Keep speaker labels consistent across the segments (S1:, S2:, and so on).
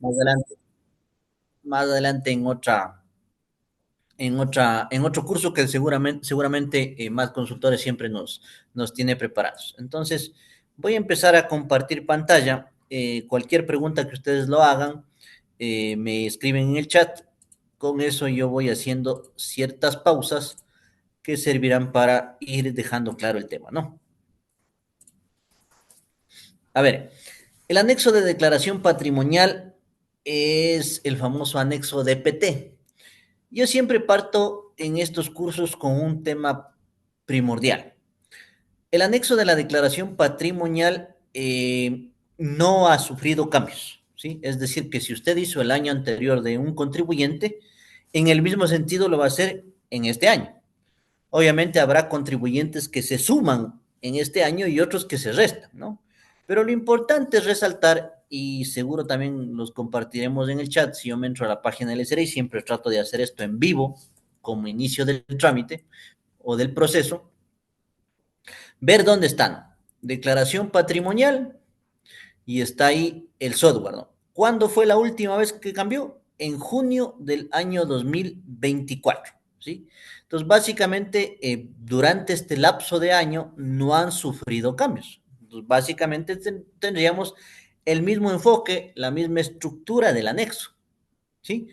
S1: Más adelante, más adelante en otro curso que seguramente más consultores siempre nos tiene preparados. Entonces, voy a empezar a compartir pantalla. Cualquier pregunta que ustedes lo hagan, me escriben en el chat. Con eso yo voy haciendo ciertas pausas que servirán para ir dejando claro el tema, ¿no? A ver, el anexo de declaración patrimonial es el famoso anexo DPT. Yo siempre parto en estos cursos con un tema primordial. El anexo de la declaración patrimonial no ha sufrido cambios, ¿sí? Es decir, que si usted hizo el año anterior de un contribuyente, en el mismo sentido lo va a hacer en este año. Obviamente habrá contribuyentes que se suman en este año y otros que se restan, ¿no? Pero lo importante es resaltar, y seguro también los compartiremos en el chat, si yo me entro a la página del SRI, siempre trato de hacer esto en vivo, como inicio del trámite o del proceso, ver dónde están. Declaración patrimonial y está ahí el software, ¿no? ¿Cuándo fue la última vez que cambió? En junio del año 2024, ¿sí? Entonces, básicamente, durante este lapso de año no han sufrido cambios. Entonces, básicamente tendríamos el mismo enfoque, la misma estructura del anexo, ¿sí?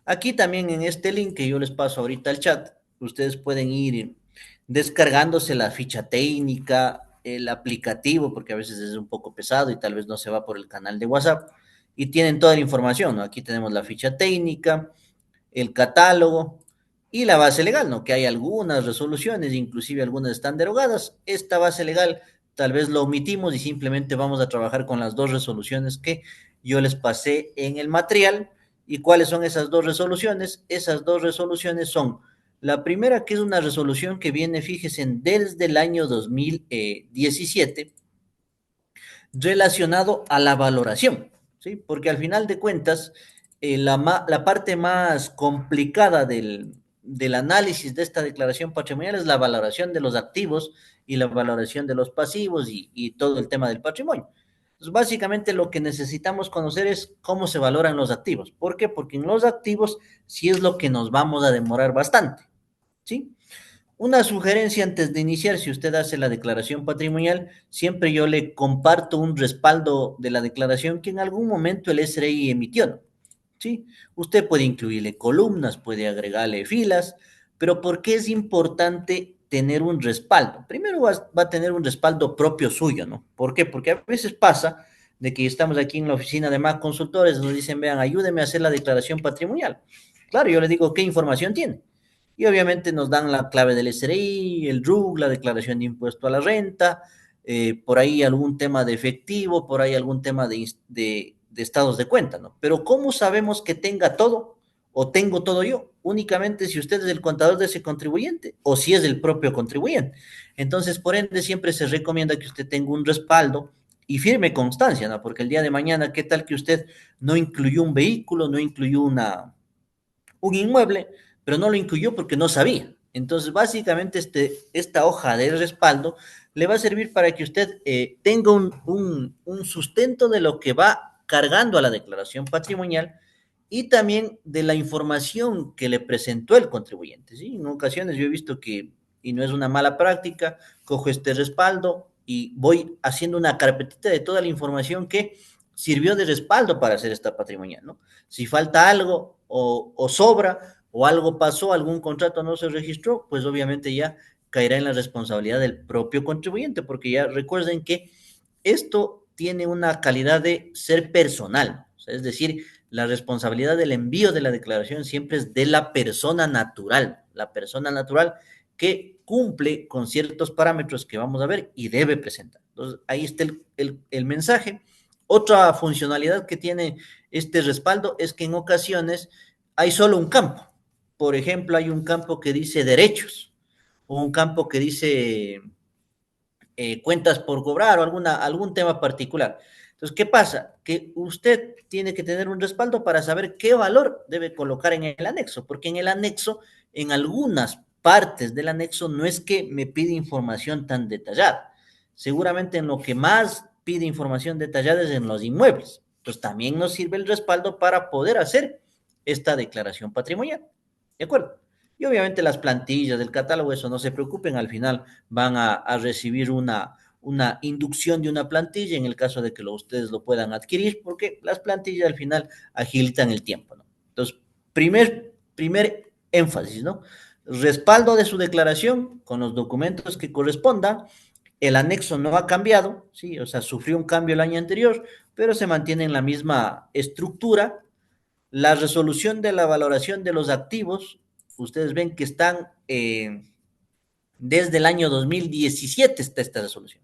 S1: Aquí también en este link que yo les paso ahorita al chat, ustedes pueden ir descargándose la ficha técnica, el aplicativo, porque a veces es un poco pesado y tal vez no se va por el canal de WhatsApp, y tienen toda la información, ¿no? Aquí tenemos la ficha técnica, el catálogo y la base legal, ¿no? Que hay algunas resoluciones, inclusive algunas están derogadas. Esta base legal tal vez lo omitimos y simplemente vamos a trabajar con las dos resoluciones que yo les pasé en el material. ¿Y cuáles son esas dos resoluciones? Esas dos resoluciones son la primera, que es una resolución que viene, fíjense, desde el año 2017, relacionado a la valoración, ¿sí? Porque al final de cuentas, la parte más complicada del análisis de esta declaración patrimonial es la valoración de los activos y la valoración de los pasivos y todo el tema del patrimonio. Entonces, básicamente lo que necesitamos conocer es cómo se valoran los activos. ¿Por qué? Porque en los activos sí es lo que nos vamos a demorar bastante, ¿sí? Una sugerencia antes de iniciar, si usted hace la declaración patrimonial, siempre yo le comparto un respaldo de la declaración que en algún momento el SRI emitió, ¿no? ¿Sí? Usted puede incluirle columnas, puede agregarle filas, pero ¿por qué es importante tener un respaldo? Primero va a tener un respaldo propio suyo, ¿no? ¿Por qué? Porque a veces pasa de que estamos aquí en la oficina de más consultores, nos dicen, vean, ayúdeme a hacer la declaración patrimonial. Claro, yo le digo, ¿qué información tiene? Y obviamente nos dan la clave del SRI, el RUC, la declaración de impuesto a la renta, por ahí algún tema de efectivo, por ahí algún tema de estados de cuenta, ¿no? Pero ¿cómo sabemos que tenga todo o tengo todo yo? Únicamente si usted es el contador de ese contribuyente o si es el propio contribuyente. Entonces, por ende, siempre se recomienda que usted tenga un respaldo y firme constancia, ¿no? Porque el día de mañana, ¿qué tal que usted no incluyó un vehículo, no incluyó un inmueble, pero no lo incluyó porque no sabía? Entonces, básicamente, esta hoja de respaldo le va a servir para que usted tenga un sustento de lo que va cargando a la declaración patrimonial y también de la información que le presentó el contribuyente, ¿sí? En ocasiones yo he visto que, y no es una mala práctica, cojo este respaldo y voy haciendo una carpetita de toda la información que sirvió de respaldo para hacer esta patrimonial, ¿no? Si falta algo o sobra o algo pasó, algún contrato no se registró, pues obviamente ya caerá en la responsabilidad del propio contribuyente, porque ya recuerden que esto tiene una calidad de ser personal, o sea, es decir, la responsabilidad del envío de la declaración siempre es de la persona natural que cumple con ciertos parámetros que vamos a ver y debe presentar. Entonces, ahí está el mensaje. Otra funcionalidad que tiene este respaldo es que en ocasiones hay solo un campo. Por ejemplo, hay un campo que dice derechos o un campo que dice cuentas por cobrar o algún tema particular. Entonces, ¿qué pasa? Que usted tiene que tener un respaldo para saber qué valor debe colocar en el anexo, porque en el anexo, en algunas partes del anexo, no es que me pide información tan detallada. Seguramente en lo que más pide información detallada es en los inmuebles. Entonces también nos sirve el respaldo para poder hacer esta declaración patrimonial. ¿De acuerdo? Y obviamente las plantillas del catálogo, eso no se preocupen, al final van a recibir una inducción de una plantilla en el caso de que ustedes lo puedan adquirir, porque las plantillas al final agilitan el tiempo, ¿no? Entonces, primer énfasis, ¿no? Respaldo de su declaración con los documentos que correspondan. El anexo no ha cambiado, ¿sí? O sea, sufrió un cambio el año anterior, pero se mantiene en la misma estructura. La resolución de la valoración de los activos, ustedes ven que están desde el año 2017 está esta resolución.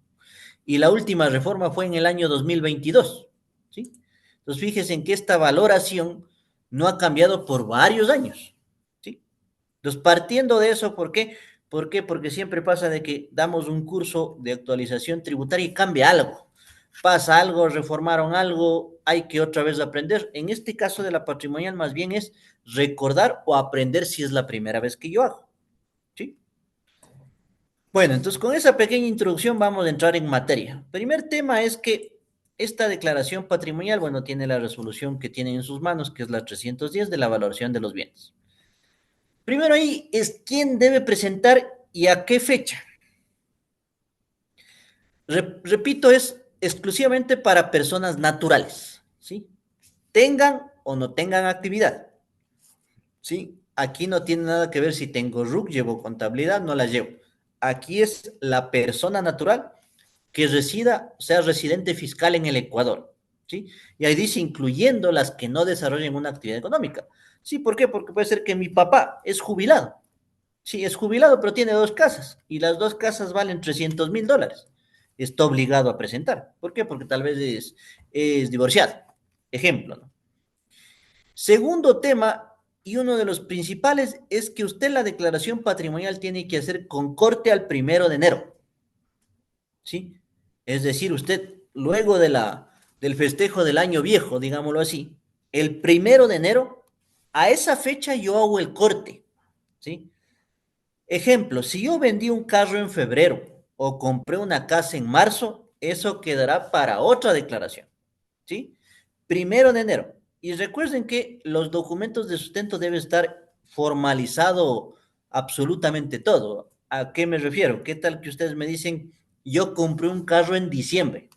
S1: Y la última reforma fue en el año 2022, ¿sí? Entonces, fíjense en que esta valoración no ha cambiado por varios años, ¿sí? Entonces, partiendo de eso, ¿por qué? ¿Por qué? Porque siempre pasa de que damos un curso de actualización tributaria y cambia algo. Pasa algo, reformaron algo, hay que otra vez aprender. En este caso de la patrimonial, más bien es recordar o aprender si es la primera vez que yo hago, ¿sí? Bueno, entonces con esa pequeña introducción vamos a entrar en materia. Primer tema es que esta declaración patrimonial, bueno, tiene la resolución que tienen en sus manos, que es la 310 de la valoración de los bienes. Primero ahí es quién debe presentar y a qué fecha. Repito, es exclusivamente para personas naturales, ¿sí? Tengan o no tengan actividad, ¿sí? Aquí no tiene nada que ver si tengo RUC, llevo contabilidad, no la llevo. Aquí es la persona natural que resida, sea residente fiscal en el Ecuador, ¿sí? Y ahí dice, incluyendo las que no desarrollen una actividad económica. ¿Sí? ¿Por qué? Porque puede ser que mi papá es jubilado. Sí, es jubilado, pero tiene dos casas y las dos casas valen $300,000. Está obligado a presentar. ¿Por qué? Porque tal vez es divorciado. Ejemplo, ¿no? Segundo tema, y uno de los principales, es que usted la declaración patrimonial tiene que hacer con corte al 1 de enero. ¿Sí? Es decir, usted luego del festejo del año viejo, digámoslo así, el 1 de enero, a esa fecha yo hago el corte, ¿sí? Ejemplo, si yo vendí un carro en febrero o compré una casa en marzo, eso quedará para otra declaración, ¿sí? 1 de enero. Y recuerden que los documentos de sustento deben estar formalizado absolutamente todo. ¿A qué me refiero? ¿Qué tal que ustedes me dicen, yo compré un carro en diciembre,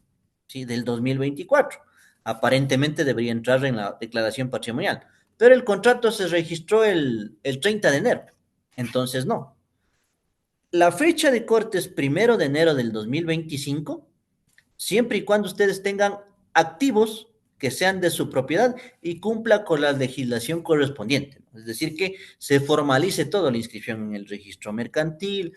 S1: ¿sí? Del 2024? Aparentemente debería entrar en la declaración patrimonial, pero el contrato se registró el 30 de enero. Entonces, no. La fecha de corte es 1 de enero del 2025, siempre y cuando ustedes tengan activos que sean de su propiedad y cumpla con la legislación correspondiente. Es decir, que se formalice todo, la inscripción en el registro mercantil,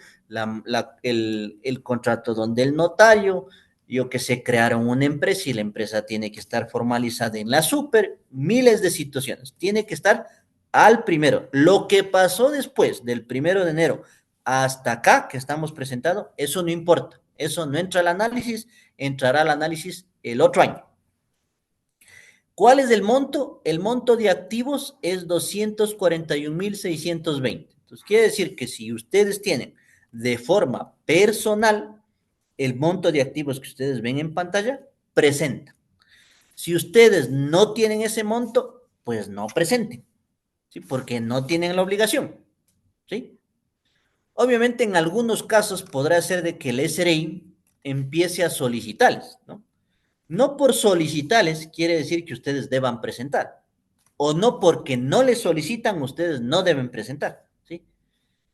S1: el contrato donde el notario, yo que sé, crearon una empresa y la empresa tiene que estar formalizada en la super, miles de situaciones. Tiene que estar al primero. Lo que pasó después del 1 de enero hasta acá que estamos presentando, eso no importa. Eso no entra al análisis, entrará al análisis el otro año. ¿Cuál es el monto? El monto de activos es 241,620. Entonces, quiere decir que si ustedes tienen de forma personal el monto de activos que ustedes ven en pantalla, presenta. Si ustedes no tienen ese monto, pues no presenten, ¿sí? Porque no tienen la obligación, ¿sí? Obviamente, en algunos casos podrá ser de que el SRI empiece a solicitarles, ¿no? No por solicitarles quiere decir que ustedes deban presentar, o no porque no les solicitan, ustedes no deben presentar, ¿sí?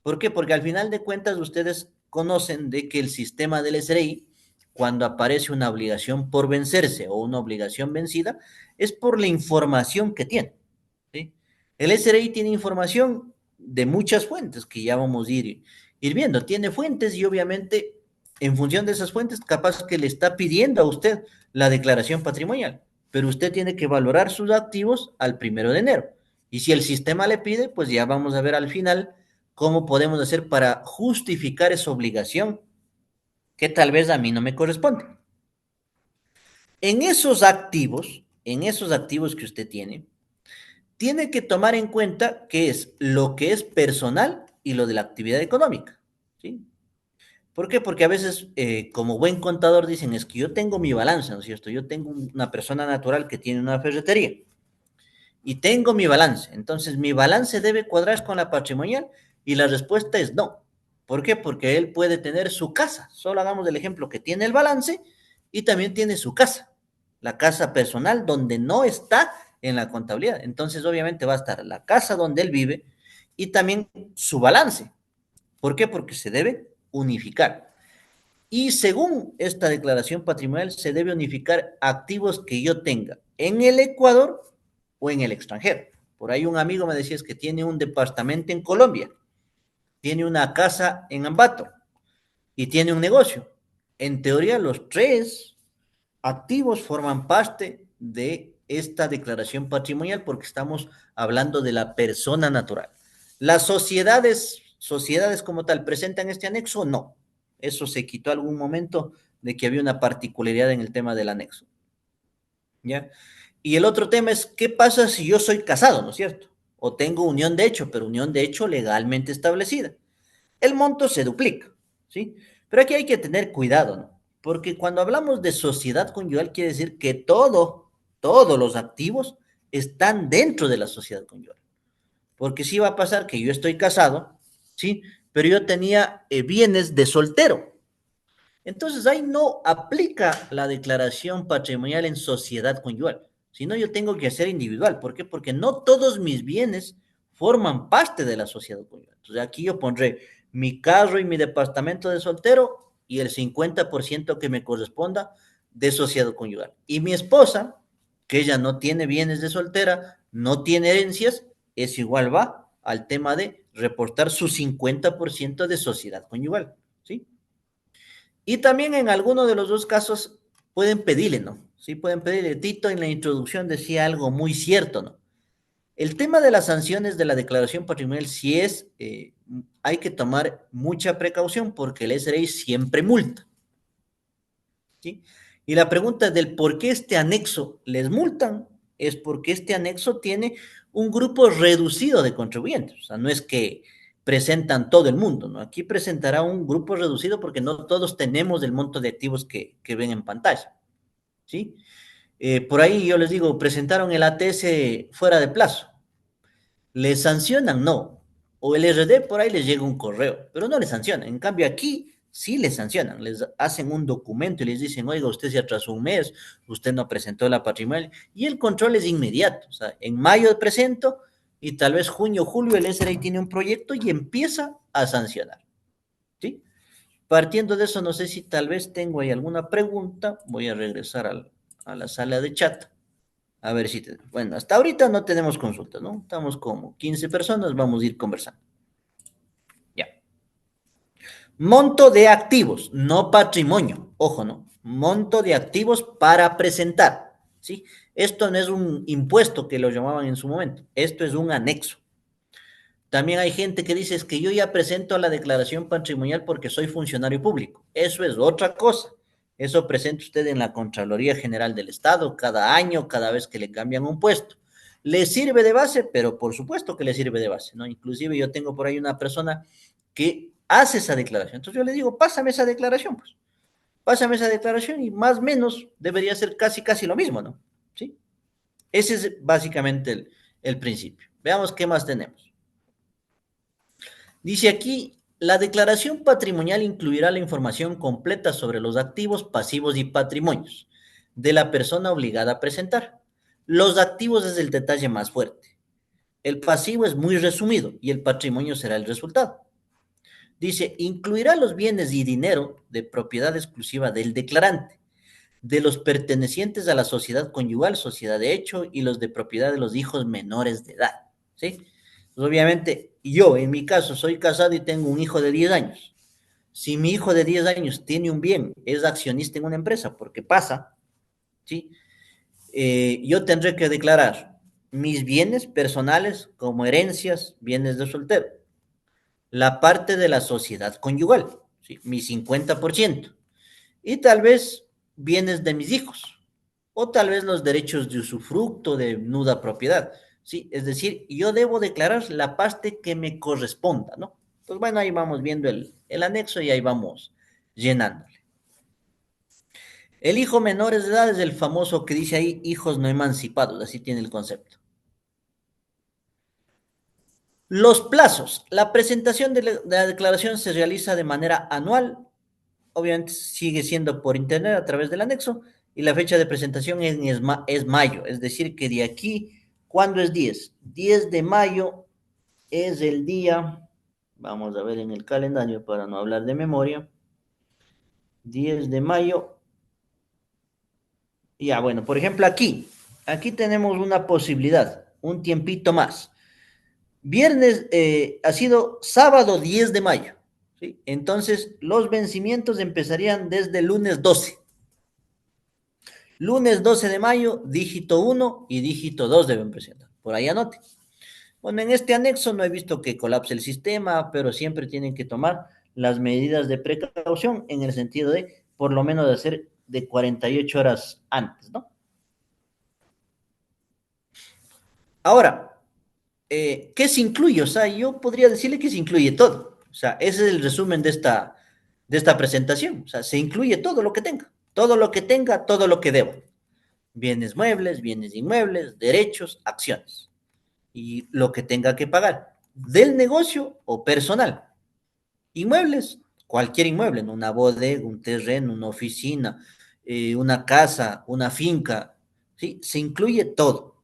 S1: ¿Por qué? Porque al final de cuentas ustedes conocen de que el sistema del SRI, cuando aparece una obligación por vencerse o una obligación vencida, es por la información que tiene, ¿sí? El SRI tiene información de muchas fuentes que ya vamos a ir viendo. Tiene fuentes y obviamente en función de esas fuentes, capaz que le está pidiendo a usted la declaración patrimonial, pero usted tiene que valorar sus activos al 1 de enero. Y si el sistema le pide, pues ya vamos a ver al final cómo podemos hacer para justificar esa obligación que tal vez a mí no me corresponde. En esos activos que usted tiene que tomar en cuenta qué es lo que es personal y lo de la actividad económica, ¿sí? ¿Por qué? Porque a veces, como buen contador, dicen, es que yo tengo mi balance, ¿no es cierto? Yo tengo una persona natural que tiene una ferretería y tengo mi balance. Entonces, mi balance debe cuadrar con la patrimonial y la respuesta es no. ¿Por qué? Porque él puede tener su casa. Solo hagamos el ejemplo que tiene el balance y también tiene su casa, la casa personal donde no está en la contabilidad. Entonces, obviamente va a estar la casa donde él vive y también su balance. ¿Por qué? Porque se debe unificar. Y según esta declaración patrimonial, se debe unificar activos que yo tenga en el Ecuador o en el extranjero. Por ahí un amigo me decía es que tiene un departamento en Colombia, tiene una casa en Ambato y tiene un negocio. En teoría, los tres activos forman parte de esta declaración patrimonial porque estamos hablando de la persona natural. Las sociedades como tal, ¿presentan este anexo? No. Eso se quitó algún momento de que había una particularidad en el tema del anexo. ¿Ya? Y el otro tema es, ¿qué pasa si yo soy casado, ¿no es cierto? O tengo unión de hecho, pero unión de hecho legalmente establecida. El monto se duplica, ¿sí? Pero aquí hay que tener cuidado, ¿no? Porque cuando hablamos de sociedad conyugal quiere decir que todos los activos están dentro de la sociedad conyugal. Porque sí va a pasar que yo estoy casado, ¿sí? Pero yo tenía bienes de soltero. Entonces ahí no aplica la declaración patrimonial en sociedad conyugal, sino yo tengo que hacer individual. ¿Por qué? Porque no todos mis bienes forman parte de la sociedad conyugal. Entonces aquí yo pondré mi carro y mi departamento de soltero y el 50% que me corresponda de sociedad conyugal. Y mi esposa, que ella no tiene bienes de soltera, no tiene herencias, es igual va al tema de reportar su 50% de sociedad conyugal, ¿sí? Y también en alguno de los dos casos pueden pedirle, ¿no? Sí, pueden pedirle. Tito en la introducción decía algo muy cierto, ¿no? El tema de las sanciones de la declaración patrimonial sí es, hay que tomar mucha precaución porque el SRI siempre multa, ¿sí? Y la pregunta del por qué este anexo les multan es porque este anexo tiene un grupo reducido de contribuyentes. O sea, no es que presentan todo el mundo, ¿no? Aquí presentará un grupo reducido porque no todos tenemos el monto de activos que ven en pantalla, ¿sí? Por ahí yo les digo, presentaron el ATS fuera de plazo. ¿Les sancionan? No. O el RD por ahí les llega un correo, pero no les sancionan. En cambio, aquí sí les sancionan. Les hacen un documento y les dicen, oiga, usted se atrasó un mes, usted no presentó la patrimonial. Y el control es inmediato. O sea, en mayo presento y tal vez junio, julio el SRI tiene un proyecto y empieza a sancionar. ¿Sí? Partiendo de eso, no sé si tal vez tengo ahí alguna pregunta. Voy a regresar a la sala de chat. A ver si, bueno, hasta ahorita no tenemos consulta, ¿no? Estamos como 15 personas, vamos a ir conversando. Ya. Monto de activos, no patrimonio. Ojo, ¿no? Monto de activos para presentar, ¿sí? Esto no es un impuesto que lo llamaban en su momento, esto es un anexo. También hay gente que dice es que yo ya presento la declaración patrimonial porque soy funcionario público. Eso es otra cosa. Eso presenta usted en la Contraloría General del Estado cada año, cada vez que le cambian un puesto. Le sirve de base, pero por supuesto que le sirve de base, ¿no? Inclusive yo tengo por ahí una persona que hace esa declaración. Entonces yo le digo, pásame esa declaración, pues. Pásame esa declaración y más o menos debería ser casi lo mismo, ¿no? ¿Sí? Ese es básicamente el principio. Veamos qué más tenemos. Dice aquí, la declaración patrimonial incluirá la información completa sobre los activos, pasivos y patrimonios de la persona obligada a presentar. Los activos es el detalle más fuerte. El pasivo es muy resumido y el patrimonio será el resultado. Dice, incluirá los bienes y dinero de propiedad exclusiva del declarante, de los pertenecientes a la sociedad conyugal, sociedad de hecho, y los de propiedad de los hijos menores de edad. ¿Sí? Pues obviamente, yo en mi caso soy casado y tengo un hijo de 10 años. Si mi hijo de 10 años tiene un bien, es accionista en una empresa, porque pasa, ¿sí? Yo tendré que declarar mis bienes personales como herencias, bienes de soltero, la parte de la sociedad conyugal, ¿sí? Mi 50%, y tal vez bienes de mis hijos, o tal vez los derechos de usufructo de nuda propiedad, ¿sí? Es decir, yo debo declarar la parte que me corresponda, ¿no? Pues bueno, ahí vamos viendo el anexo y ahí vamos llenándole. El hijo menores de edad es el famoso que dice ahí hijos no emancipados, así tiene el concepto. Los plazos. La presentación de la declaración se realiza de manera anual, obviamente sigue siendo por internet a través del anexo, y la fecha de presentación es mayo, es decir, que de aquí, ¿cuándo es 10? 10 de mayo es el día, vamos a ver en el calendario para no hablar de memoria, 10 de mayo, ya bueno, por ejemplo aquí tenemos una posibilidad, un tiempito más. Viernes ha sido sábado 10 de mayo, ¿sí? Entonces los vencimientos empezarían desde el lunes 12. Lunes 12 de mayo, dígito uno y dígito 2 deben presentar. Por ahí anote. Bueno, en este anexo no he visto que colapse el sistema, pero siempre tienen que tomar las medidas de precaución en el sentido de, por lo menos, de hacer de 48 horas antes, ¿no? Ahora, ¿qué se incluye? O sea, yo podría decirle que se incluye todo. O sea, ese es el resumen de esta presentación. O sea, se incluye todo lo que tenga. Todo lo que tenga, todo lo que deba. Bienes muebles, bienes inmuebles, derechos, acciones. Y lo que tenga que pagar. Del negocio o personal. Inmuebles, cualquier inmueble, ¿no? Una bodega, un terreno, una oficina, una casa, una finca. ¿Sí? Se incluye todo.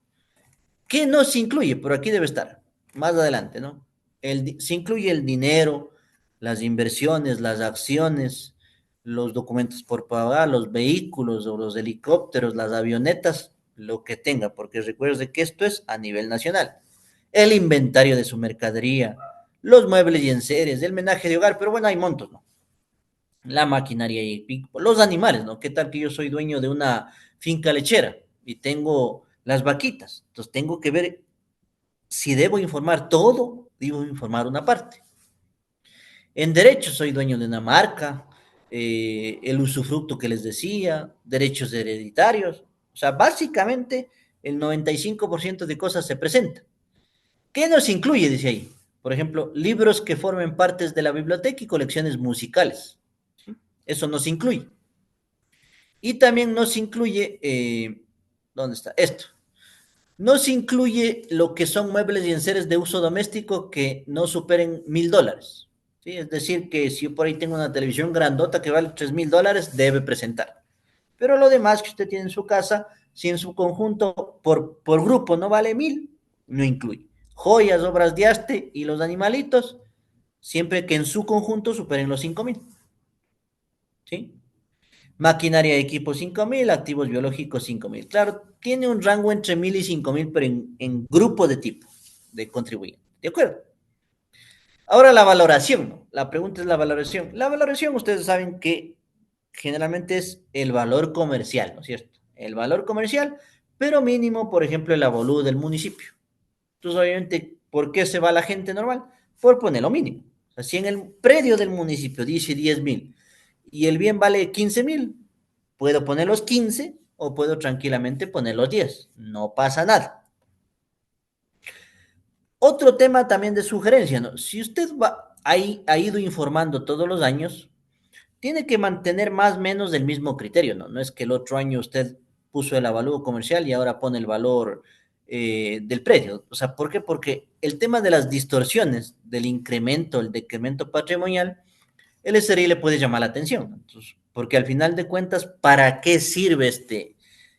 S1: ¿Qué no se incluye? Pero aquí debe estar, más adelante, ¿no? Se incluye el dinero, las inversiones, las acciones, los documentos por pagar, los vehículos o los helicópteros, las avionetas, lo que tenga, porque recuerde que esto es a nivel nacional. El inventario de su mercadería, los muebles y enseres, el menaje de hogar, pero bueno, hay montos, ¿no? La maquinaria y equipo, los animales, ¿no? ¿Qué tal que yo soy dueño de una finca lechera y tengo las vaquitas? Entonces tengo que ver si debo informar todo, debo informar una parte. En derecho soy dueño de una marca, el usufructo que les decía, derechos hereditarios. O sea, básicamente el 95% de cosas se presenta. ¿Qué nos incluye? Dice ahí. Por ejemplo, libros que formen partes de la biblioteca y colecciones musicales. ¿Sí? Eso nos incluye. Y también nos incluye, ¿dónde está? Esto. No se incluye lo que son muebles y enseres de uso doméstico que no superen $1,000. ¿Sí? Es decir, que si yo por ahí tengo una televisión grandota que vale $3,000, debe presentar. Pero lo demás que usted tiene en su casa, si en su conjunto por grupo no vale 1,000, no incluye. Joyas, obras de arte y los animalitos, siempre que en su conjunto superen los 5,000. ¿Sí? Maquinaria de equipo 5,000, activos biológicos 5,000. Claro, tiene un rango entre 1,000 y 5,000, pero en grupo de tipo de contribuyente. ¿De acuerdo? Ahora la valoración, ¿no? La pregunta es la valoración. La valoración, ustedes saben que generalmente es el valor comercial, ¿no es cierto? El valor comercial, pero mínimo, por ejemplo, el avalúo del municipio. Entonces, obviamente, ¿por qué se va la gente normal? Por poner lo mínimo. O sea, si en el predio del municipio dice 10,000 y el bien vale 15,000, puedo poner los 15 o puedo tranquilamente poner los 10. No pasa nada. Otro tema también de sugerencia, ¿no? Si usted ha ido informando todos los años, tiene que mantener más o menos el mismo criterio, ¿no? No es que el otro año usted puso el avalúo comercial y ahora pone el valor del predio. O sea, ¿por qué? Porque el tema de las distorsiones, del incremento, el decremento patrimonial, el SRI le puede llamar la atención, ¿no? Entonces, porque al final de cuentas, ¿para qué sirve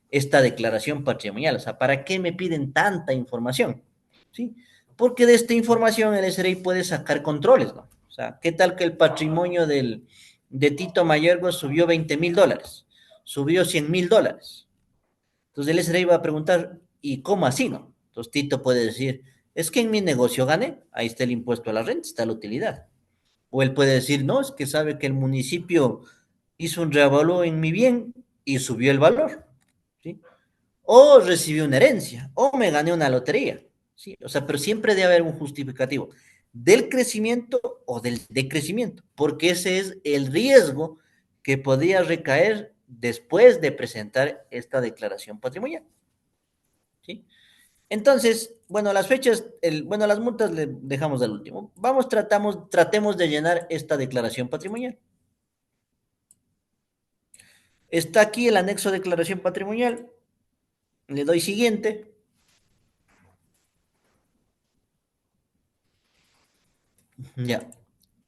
S1: esta declaración patrimonial? O sea, ¿para qué me piden tanta información? ¿Sí? Porque de esta información el SRI puede sacar controles, ¿no? O sea, ¿qué tal que el patrimonio de Tito Mayorgo subió $20,000? Subió $100,000. Entonces el SRI va a preguntar, ¿y cómo así, no? Entonces Tito puede decir, es que en mi negocio gané, ahí está el impuesto a la renta, está la utilidad. O él puede decir, no, es que sabe que el municipio hizo un reavalúo en mi bien y subió el valor, ¿sí? O recibí una herencia, o me gané una lotería, ¿sí? O sea, pero siempre debe haber un justificativo del crecimiento o del decrecimiento, porque ese es el riesgo que podría recaer después de presentar esta declaración patrimonial, ¿sí? Entonces, bueno, las fechas, bueno, las multas le dejamos al último. Tratemos de llenar esta declaración patrimonial. Está aquí el anexo de declaración patrimonial. Le doy siguiente. Ya.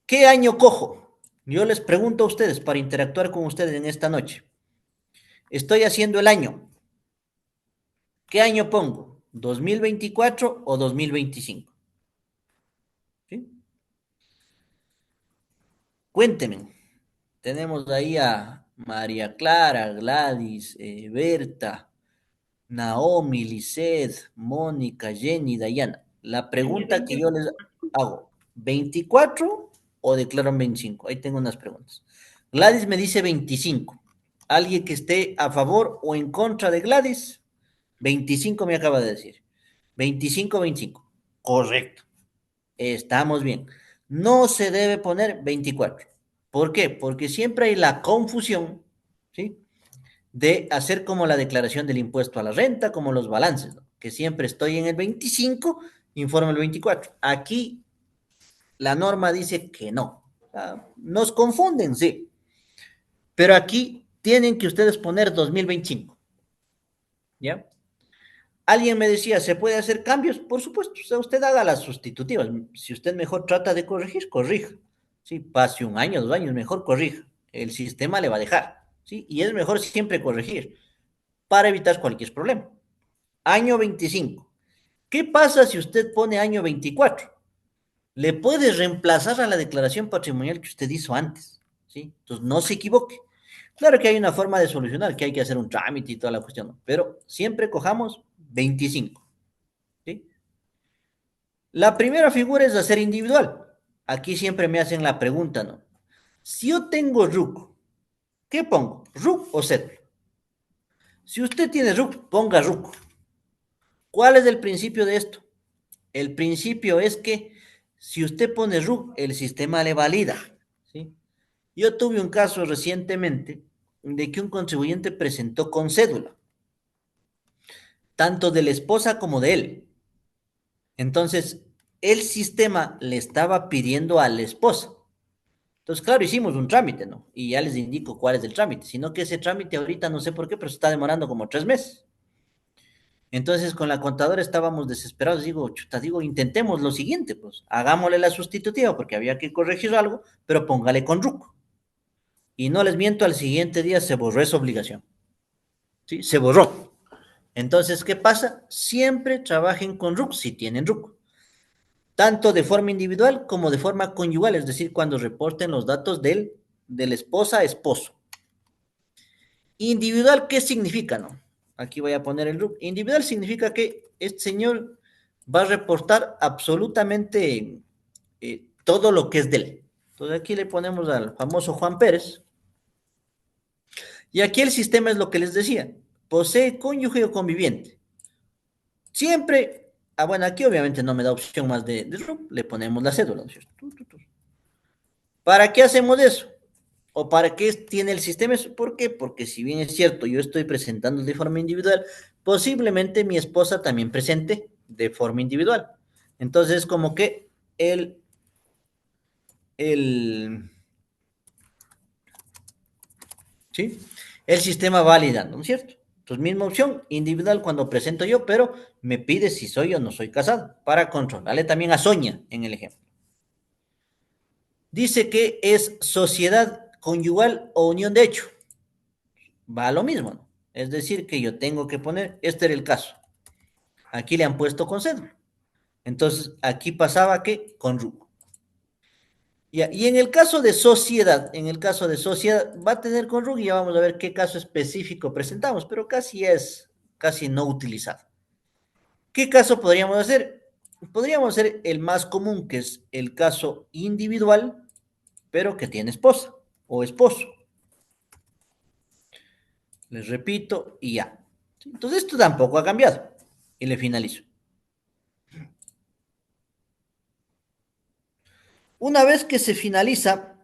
S1: ¿Qué año cojo? Yo les pregunto a ustedes para interactuar con ustedes en esta noche. Estoy haciendo el año. ¿Qué año pongo? ¿2024 o 2025? ¿Sí? Cuéntenme. Tenemos ahí a María Clara, Gladys, Berta, Naomi, Lisset, Mónica, Jenny, Dayana. La
S2: Año
S1: pregunta que yo
S2: 25.
S1: les hago, ¿24 o declaran 25? Ahí tengo unas preguntas. Gladys me dice 25. ¿Alguien que esté a favor o en contra de Gladys? 25 me acaba de decir. 25, 25. Correcto. Estamos bien. No se debe poner 24. ¿Por qué? Porque siempre hay la confusión, ¿sí? De hacer como la declaración del impuesto a la renta, como los balances, ¿no? Que siempre estoy en el 25, informe el 24. Aquí la norma dice que no. Nos confunden, sí, pero aquí tienen que ustedes poner 2025, ¿ya? Alguien me decía, ¿se puede hacer cambios? Por supuesto, o sea, usted haga las sustitutivas. Si usted mejor trata de corregir, corrija. Sí, pase un año, 2 años, mejor corrija. El sistema le va a dejar, ¿sí? Y es mejor siempre corregir para evitar cualquier problema. Año 25. ¿Qué pasa si usted pone año 24? Le puede reemplazar a la declaración patrimonial que usted hizo antes, ¿sí? Entonces, no se equivoque. Claro que hay una forma de solucionar, que hay que hacer un trámite y toda la cuestión, ¿no? Pero siempre cojamos 25, ¿sí? La primera figura es hacer individual. Aquí siempre me hacen la pregunta, ¿no? Si yo tengo RUC, ¿qué pongo? ¿RUC o cédula? Si usted tiene RUC, ponga RUC. ¿Cuál es el principio de esto? El principio es que si usted pone RUC, el sistema le valida, ¿sí? Yo tuve un caso recientemente de que un contribuyente presentó con cédula, tanto de la esposa como de él. Entonces, el sistema le estaba pidiendo a la esposa. Entonces, claro, hicimos un trámite, ¿no? Y ya les indico cuál es el trámite, sino que ese trámite ahorita no sé por qué, pero se está demorando como 3 meses. Entonces, con la contadora estábamos desesperados. Digo, chuta, digo, intentemos lo siguiente, pues, hagámosle la sustitutiva porque había que corregir algo, pero póngale con RUC. Y no les miento, al siguiente día se borró esa obligación, ¿sí? Se borró. Entonces, ¿qué pasa? Siempre trabajen con RUC si tienen RUC, tanto de forma individual como de forma conyugal, es decir, cuando reporten los datos de la esposa a esposo. Individual, ¿qué significa, no? Aquí voy a poner el RUC. Individual significa que este señor va a reportar absolutamente todo lo que es de él. Entonces aquí le ponemos al famoso Juan Pérez. Y aquí el sistema es lo que les decía. Posee cónyuge o conviviente. Siempre, bueno, aquí obviamente no me da opción más de RUC, le ponemos la cédula, ¿no es cierto? ¿Para qué hacemos eso? ¿O para qué tiene el sistema eso? ¿Por qué? Porque si bien es cierto, yo estoy presentando de forma individual, posiblemente mi esposa también presente de forma individual. Entonces, como que el, el, ¿sí? El sistema valida, ¿no es cierto? Entonces, misma opción, individual cuando presento yo, pero me pide si soy o no soy casado, para controlarle también a Sonia en el ejemplo. Dice que es sociedad conyugal o unión de hecho. Va a lo mismo, ¿no? Es decir, que yo tengo que poner, este era el caso. Aquí le han puesto con cédula. Entonces, aquí pasaba que con RUC. Ya, y en el caso de sociedad, va a tener con RUC y ya vamos a ver qué caso específico presentamos, pero casi no utilizado. ¿Qué caso podríamos hacer? Podríamos hacer el más común, que es el caso individual, pero que tiene esposa o esposo. Les repito y ya. Entonces, esto tampoco ha cambiado. Y le finalizo. Una vez que se finaliza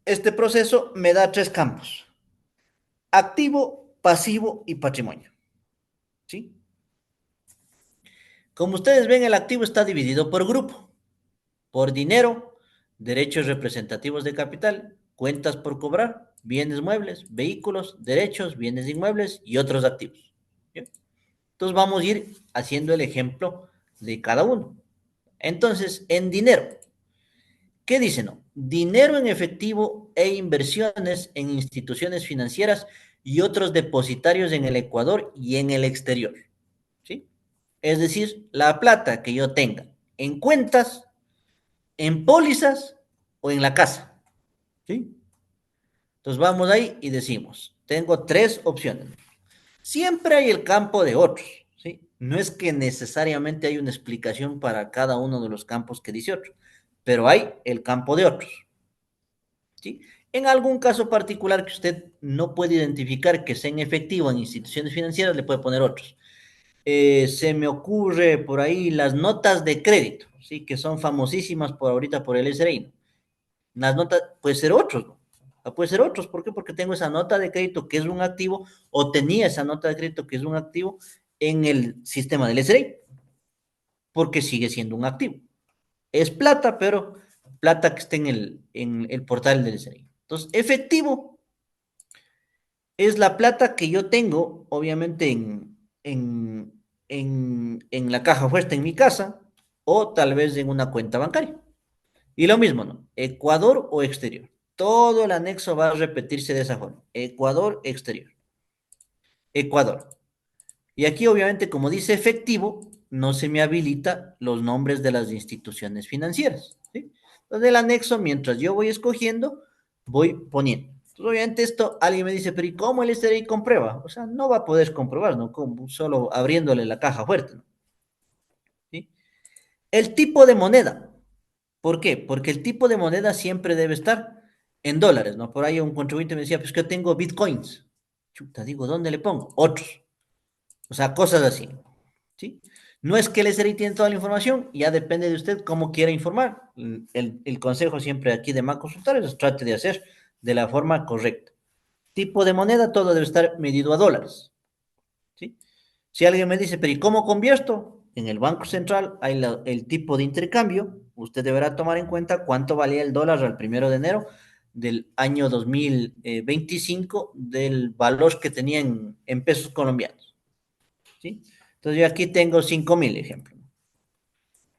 S1: este proceso, me da tres campos: activo, pasivo y patrimonio. ¿Sí? Como ustedes ven, el activo está dividido por grupo, por dinero, derechos representativos de capital, cuentas por cobrar bienes muebles, vehículos, derechos, bienes inmuebles y otros activos. ¿Bien? Entonces vamos a ir haciendo el ejemplo de cada uno. Entonces, en dinero, ¿qué dice? No? Dinero en efectivo e inversiones en instituciones financieras y otros depositarios en el Ecuador y en el exterior. ¿Sí? Es decir, la plata que yo tenga en cuentas, en pólizas o en la casa. ¿Sí? Entonces vamos ahí y decimos, tengo tres opciones. Siempre hay el campo de otros, ¿sí? No es que necesariamente hay una explicación para cada uno de los campos que dice otro, pero hay el campo de otros, ¿sí? En algún caso particular que usted no puede identificar que sea en efectivo en instituciones financieras, le puede poner otros. Se me ocurre por ahí las notas de crédito, ¿sí? Que son famosísimas por ahorita por el SRI. Las notas, puede ser otros, ¿no? Puede ser otros, ¿por qué? Porque tengo esa nota de crédito que es un activo, o tenía esa nota de crédito que es un activo en el sistema del SRI, porque sigue siendo un activo. Es plata, pero plata que está en el portal del SRI. Entonces, efectivo es la plata que yo tengo, obviamente, en la caja fuerte en mi casa, o tal vez en una cuenta bancaria. Y lo mismo, ¿no? Ecuador o exterior. Todo el anexo va a repetirse de esa forma. Ecuador, exterior. Ecuador. Y aquí, obviamente, como dice efectivo, no se me habilita los nombres de las instituciones financieras. ¿Sí? Entonces, el anexo, mientras yo voy escogiendo, voy poniendo. Entonces, obviamente, esto alguien me dice, pero ¿y cómo el SRI comprueba? O sea, no va a poder comprobar, ¿no? Como solo abriéndole la caja fuerte, ¿no? ¿Sí? El tipo de moneda. ¿Por qué? Porque el tipo de moneda siempre debe estar en dólares, ¿no? Por ahí un contribuyente me decía, pues que yo tengo bitcoins. Chuta, digo, ¿dónde le pongo? Otros. O sea, cosas así, ¿sí? No es que el SRI tiene toda la información, ya depende de usted cómo quiera informar. El consejo siempre aquí de más consultores es trate de hacer de la forma correcta. Tipo de moneda, todo debe estar medido a dólares, ¿sí? Si alguien me dice, pero ¿y cómo convierto? En el Banco Central hay el tipo de intercambio. Usted deberá tomar en cuenta cuánto valía el dólar al 1 de enero del año 2025 del valor que tenía en pesos colombianos. ¿Sí? Entonces yo aquí tengo 5.000 ejemplo.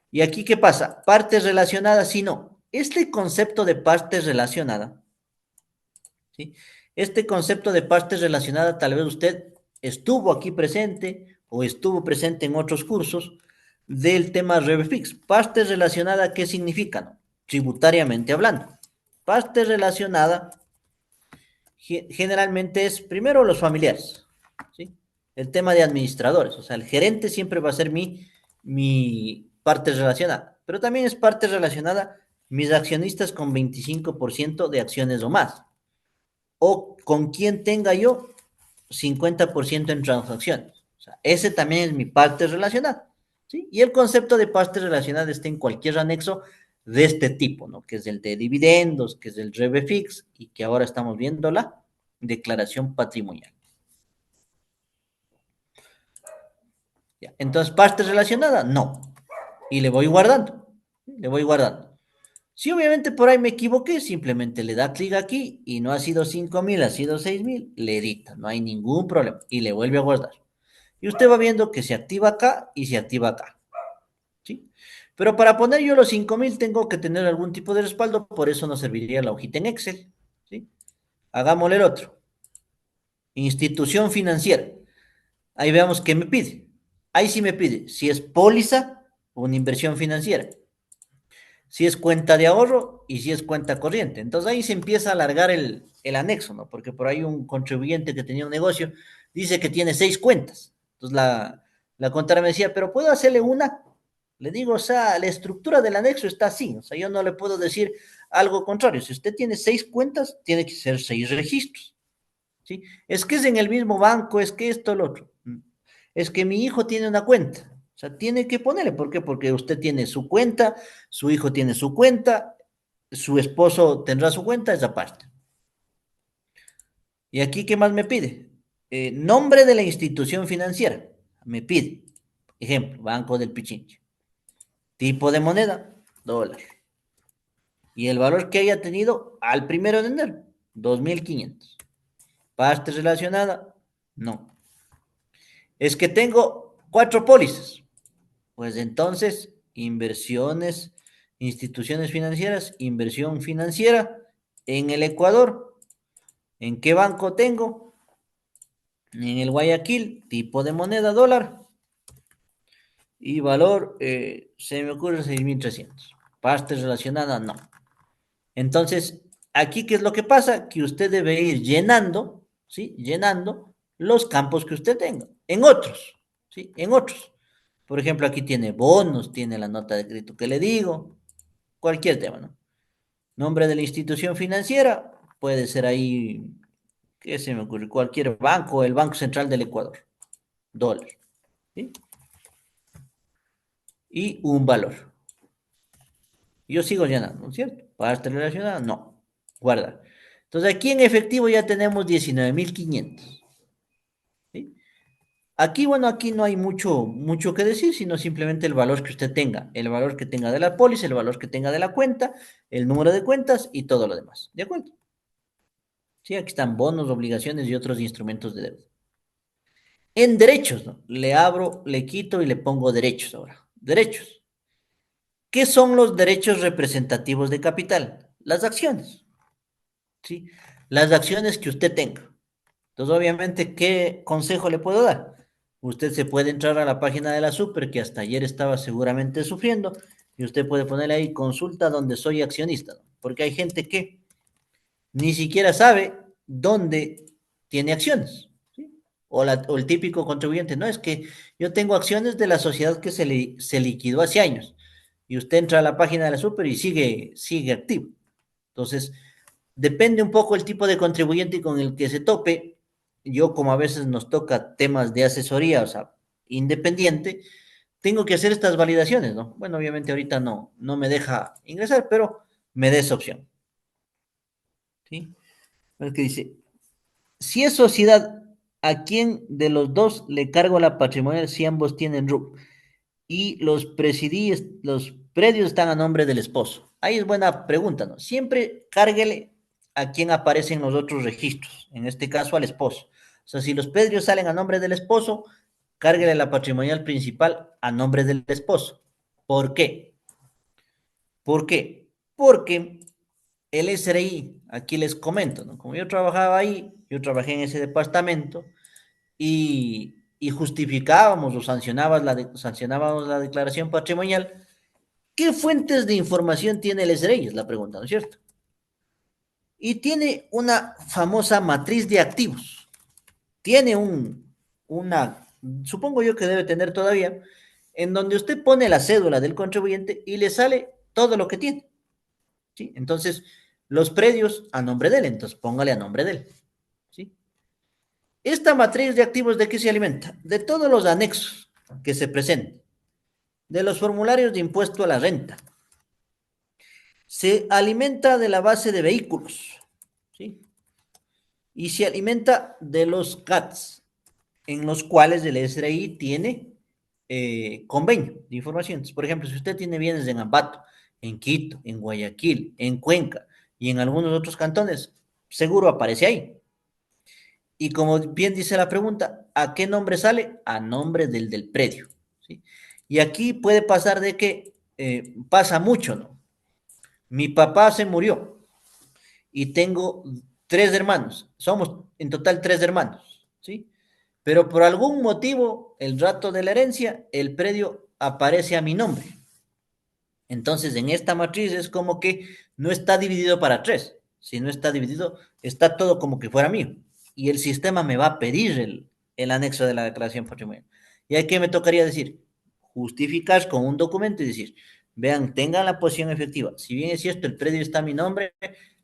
S1: ¿Y aquí qué pasa? Partes relacionadas, sí, no. Este concepto de partes relacionadas, ¿sí? Este concepto de partes relacionadas, tal vez usted estuvo aquí presente o estuvo presente en otros cursos del tema ReveFix. Partes relacionadas, ¿qué significan? Tributariamente hablando. Parte relacionada generalmente es primero los familiares, ¿sí? El tema de administradores, o sea, el gerente siempre va a ser mi parte relacionada, pero también es parte relacionada mis accionistas con 25% de acciones o más o con quien tenga yo 50% en transacciones. O sea, ese también es mi parte relacionada, ¿sí? Y el concepto de parte relacionada está en cualquier anexo de este tipo, ¿no? Que es el de dividendos, que es el REVEFIX y que ahora estamos viendo la declaración patrimonial. ¿Ya? Entonces, parte relacionada, no. Y le voy guardando, le voy guardando. Si obviamente por ahí me equivoqué, simplemente le da clic aquí y no ha sido 5.000, ha sido 6.000, le edita, no hay ningún problema y le vuelve a guardar. Y usted va viendo que se activa acá y se activa acá, ¿sí? Pero para poner yo los 5.000 tengo que tener algún tipo de respaldo, por eso nos serviría la hojita en Excel, ¿sí? Hagámosle el otro. Institución financiera. Ahí veamos qué me pide. Ahí sí me pide si es póliza o una inversión financiera, si es cuenta de ahorro y si es cuenta corriente. Entonces ahí se empieza a alargar el anexo, ¿no? Porque por ahí un contribuyente que tenía un negocio dice que tiene 6 cuentas. Entonces la contadora me decía, pero ¿puedo hacerle una? Le digo, o sea, la estructura del anexo está así, o sea, yo no le puedo decir algo contrario. Si usted tiene 6 cuentas, tiene que ser 6 registros, ¿sí? Es que es en el mismo banco, es que esto, lo otro. Es que mi hijo tiene una cuenta. O sea, tiene que ponerle. ¿Por qué? Porque usted tiene su cuenta, su hijo tiene su cuenta, su esposo tendrá su cuenta, esa parte. ¿Y aquí qué más me pide? Nombre de la institución financiera. Me pide. Ejemplo, Banco del Pichinche. Tipo de moneda, dólar. Y el valor que haya tenido al 1 de enero. 2.500. Parte relacionada, no. Es que tengo 4 pólizas. Pues entonces, inversiones, instituciones financieras, inversión financiera en el Ecuador. ¿En qué banco tengo? En el Guayaquil, tipo de moneda dólar y valor, se me ocurre 6.300. Parte relacionada, no. Entonces, aquí, ¿qué es lo que pasa? Que usted debe ir llenando, ¿sí? Llenando los campos que usted tenga. En otros, ¿sí? En otros. Por ejemplo, aquí tiene bonos, tiene la nota de crédito que le digo, cualquier tema, ¿no? Nombre de la institución financiera, puede ser ahí, ¿qué se me ocurre? Cualquier banco, el Banco Central del Ecuador, dólar, ¿sí? Y un valor. Yo sigo llenando, ¿no es cierto? Parte relacionada, no. Guarda. Entonces aquí en efectivo ya tenemos 19.500. ¿Sí? Aquí, bueno, aquí no hay mucho que decir, sino simplemente el valor que usted tenga. El valor que tenga de la póliza, el valor que tenga de la cuenta, el número de cuentas y todo lo demás. ¿De acuerdo? Sí, aquí están bonos, obligaciones y otros instrumentos de deuda. En derechos, ¿no? Le abro, le quito y le pongo derechos ahora. Derechos. ¿Qué son los derechos representativos de capital? Las acciones. ¿Sí? Las acciones que usted tenga. Entonces, obviamente, ¿qué consejo le puedo dar? Usted se puede entrar a la página de la Super, que hasta ayer estaba seguramente sufriendo, y usted puede ponerle ahí consulta donde soy accionista, ¿no? Porque hay gente que ni siquiera sabe dónde tiene acciones, ¿sí? O el típico contribuyente, no, es que yo tengo acciones de la sociedad que se liquidó hace años, y usted entra a la página de la Super y sigue activo. Entonces, depende un poco el tipo de contribuyente con el que se tope. Yo, como a veces nos toca temas de asesoría, o sea, independiente, tengo que hacer estas validaciones, ¿no? Bueno, obviamente ahorita no me deja ingresar, pero me da esa opción, ¿sí? Es que dice, si es sociedad, ¿a quién de los dos le cargo la patrimonial si ambos tienen RUP? Y los predios están a nombre del esposo. Ahí es buena pregunta, ¿no? Siempre cárguele a quien aparece en los otros registros, en este caso al esposo. O sea, si los predios salen a nombre del esposo, cárguele la patrimonial principal a nombre del esposo. ¿Por qué? ¿Por qué? Porque el SRI, aquí les comento, ¿no? Como yo trabajaba ahí, yo trabajé en ese departamento y justificábamos o sancionábamos la declaración patrimonial. ¿Qué fuentes de información tiene el SRI? Es la pregunta, ¿no es cierto? Y tiene una famosa matriz de activos. Tiene una, supongo yo que debe tener todavía, en donde usted pone la cédula del contribuyente y le sale todo lo que tiene, ¿sí? Entonces, los predios a nombre de él, entonces póngale a nombre de él, ¿sí? Esta matriz de activos, ¿de qué se alimenta? De todos los anexos que se presenten, de los formularios de impuesto a la renta, se alimenta de la base de vehículos, ¿sí? Y se alimenta de los CATs, en los cuales el SRI tiene convenio de informaciones. Por ejemplo, si usted tiene bienes en Ambato, en Quito, en Guayaquil, en Cuenca y en algunos otros cantones, seguro aparece ahí. Y como bien dice la pregunta, ¿a qué nombre sale? A nombre del predio, ¿sí? Y aquí puede pasar de que pasa mucho, ¿no? Mi papá se murió y tengo 3 hermanos. Somos en total 3 hermanos, ¿sí? Pero por algún motivo, el rato de la herencia, el predio aparece a mi nombre. Entonces, en esta matriz es como que no está dividido para tres. Si no está dividido, está todo como que fuera mío. Y el sistema me va a pedir el anexo de la declaración patrimonial. ¿Y ahí qué me tocaría decir? Justificar con un documento y decir, vean, tengan la posición efectiva. Si bien es cierto, el predio está a mi nombre,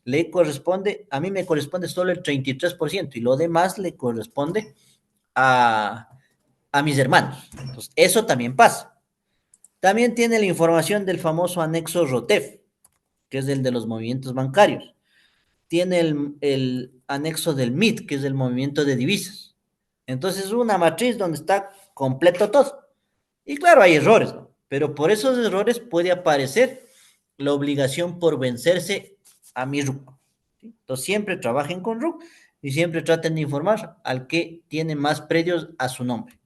S1: le corresponde, a mí me corresponde solo el 33% y lo demás le corresponde a, a mis hermanos. Entonces, eso también pasa. También tiene la información del famoso anexo ROTEF, que es el de los movimientos bancarios. Tiene el anexo del MIT, que es el movimiento de divisas. Entonces es una matriz donde está completo todo. Y claro, hay errores, ¿no? Pero por esos errores puede aparecer la obligación por vencerse a mi RUP. ¿sí? Entonces, siempre trabajen con RUC y siempre traten de informar al que tiene más predios a su nombre.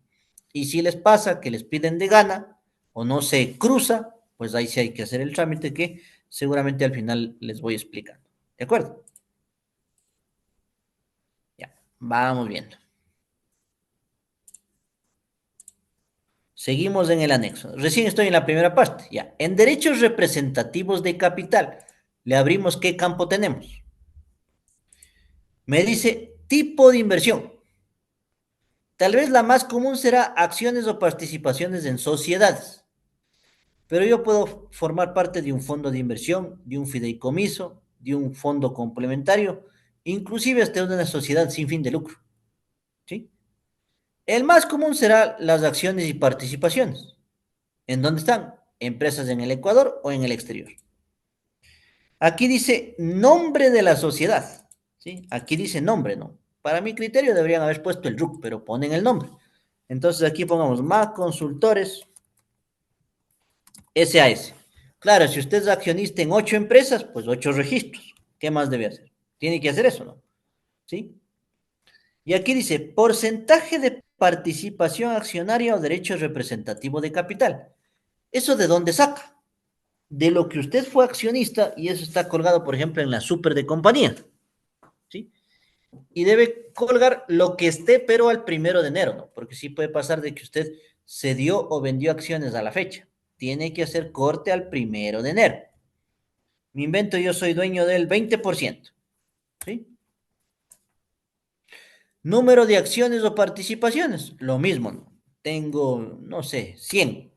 S1: Y si les pasa que les piden de gana o no se cruza, pues ahí sí hay que hacer el trámite que seguramente al final les voy explicando. ¿De acuerdo? Ya, vamos viendo. Seguimos en el anexo. Recién estoy en la primera parte. Ya, en derechos representativos de capital, le abrimos qué campo tenemos. Me dice tipo de inversión. Tal vez la más común será acciones o participaciones en sociedades, pero yo puedo formar parte de un fondo de inversión, de un fideicomiso, de un fondo complementario, inclusive hasta de una sociedad sin fin de lucro, ¿sí? El más común será las acciones y participaciones. ¿En dónde están? Empresas en el Ecuador o en el exterior. Aquí dice nombre de la sociedad, ¿sí? Aquí dice nombre, ¿no? Para mi criterio deberían haber puesto el RUC, pero ponen el nombre. Entonces aquí pongamos MA Consultores SAS. Claro, si usted es accionista en 8 empresas, pues 8 registros. ¿Qué más debe hacer? Tiene que hacer eso, ¿no? ¿Sí? Y aquí dice porcentaje de participación accionaria o derecho representativo de capital. ¿Eso de dónde saca? De lo que usted fue accionista y eso está colgado, por ejemplo, en la super de compañía, ¿sí? Y debe colgar lo que esté, pero al 1 de enero, ¿no? Porque sí puede pasar de que usted se dio o vendió acciones a la fecha. Tiene que hacer corte al 1 de enero. Me invento, yo soy dueño del 20%, ¿sí? Número de acciones o participaciones, lo mismo, ¿no? Tengo, no sé, 100.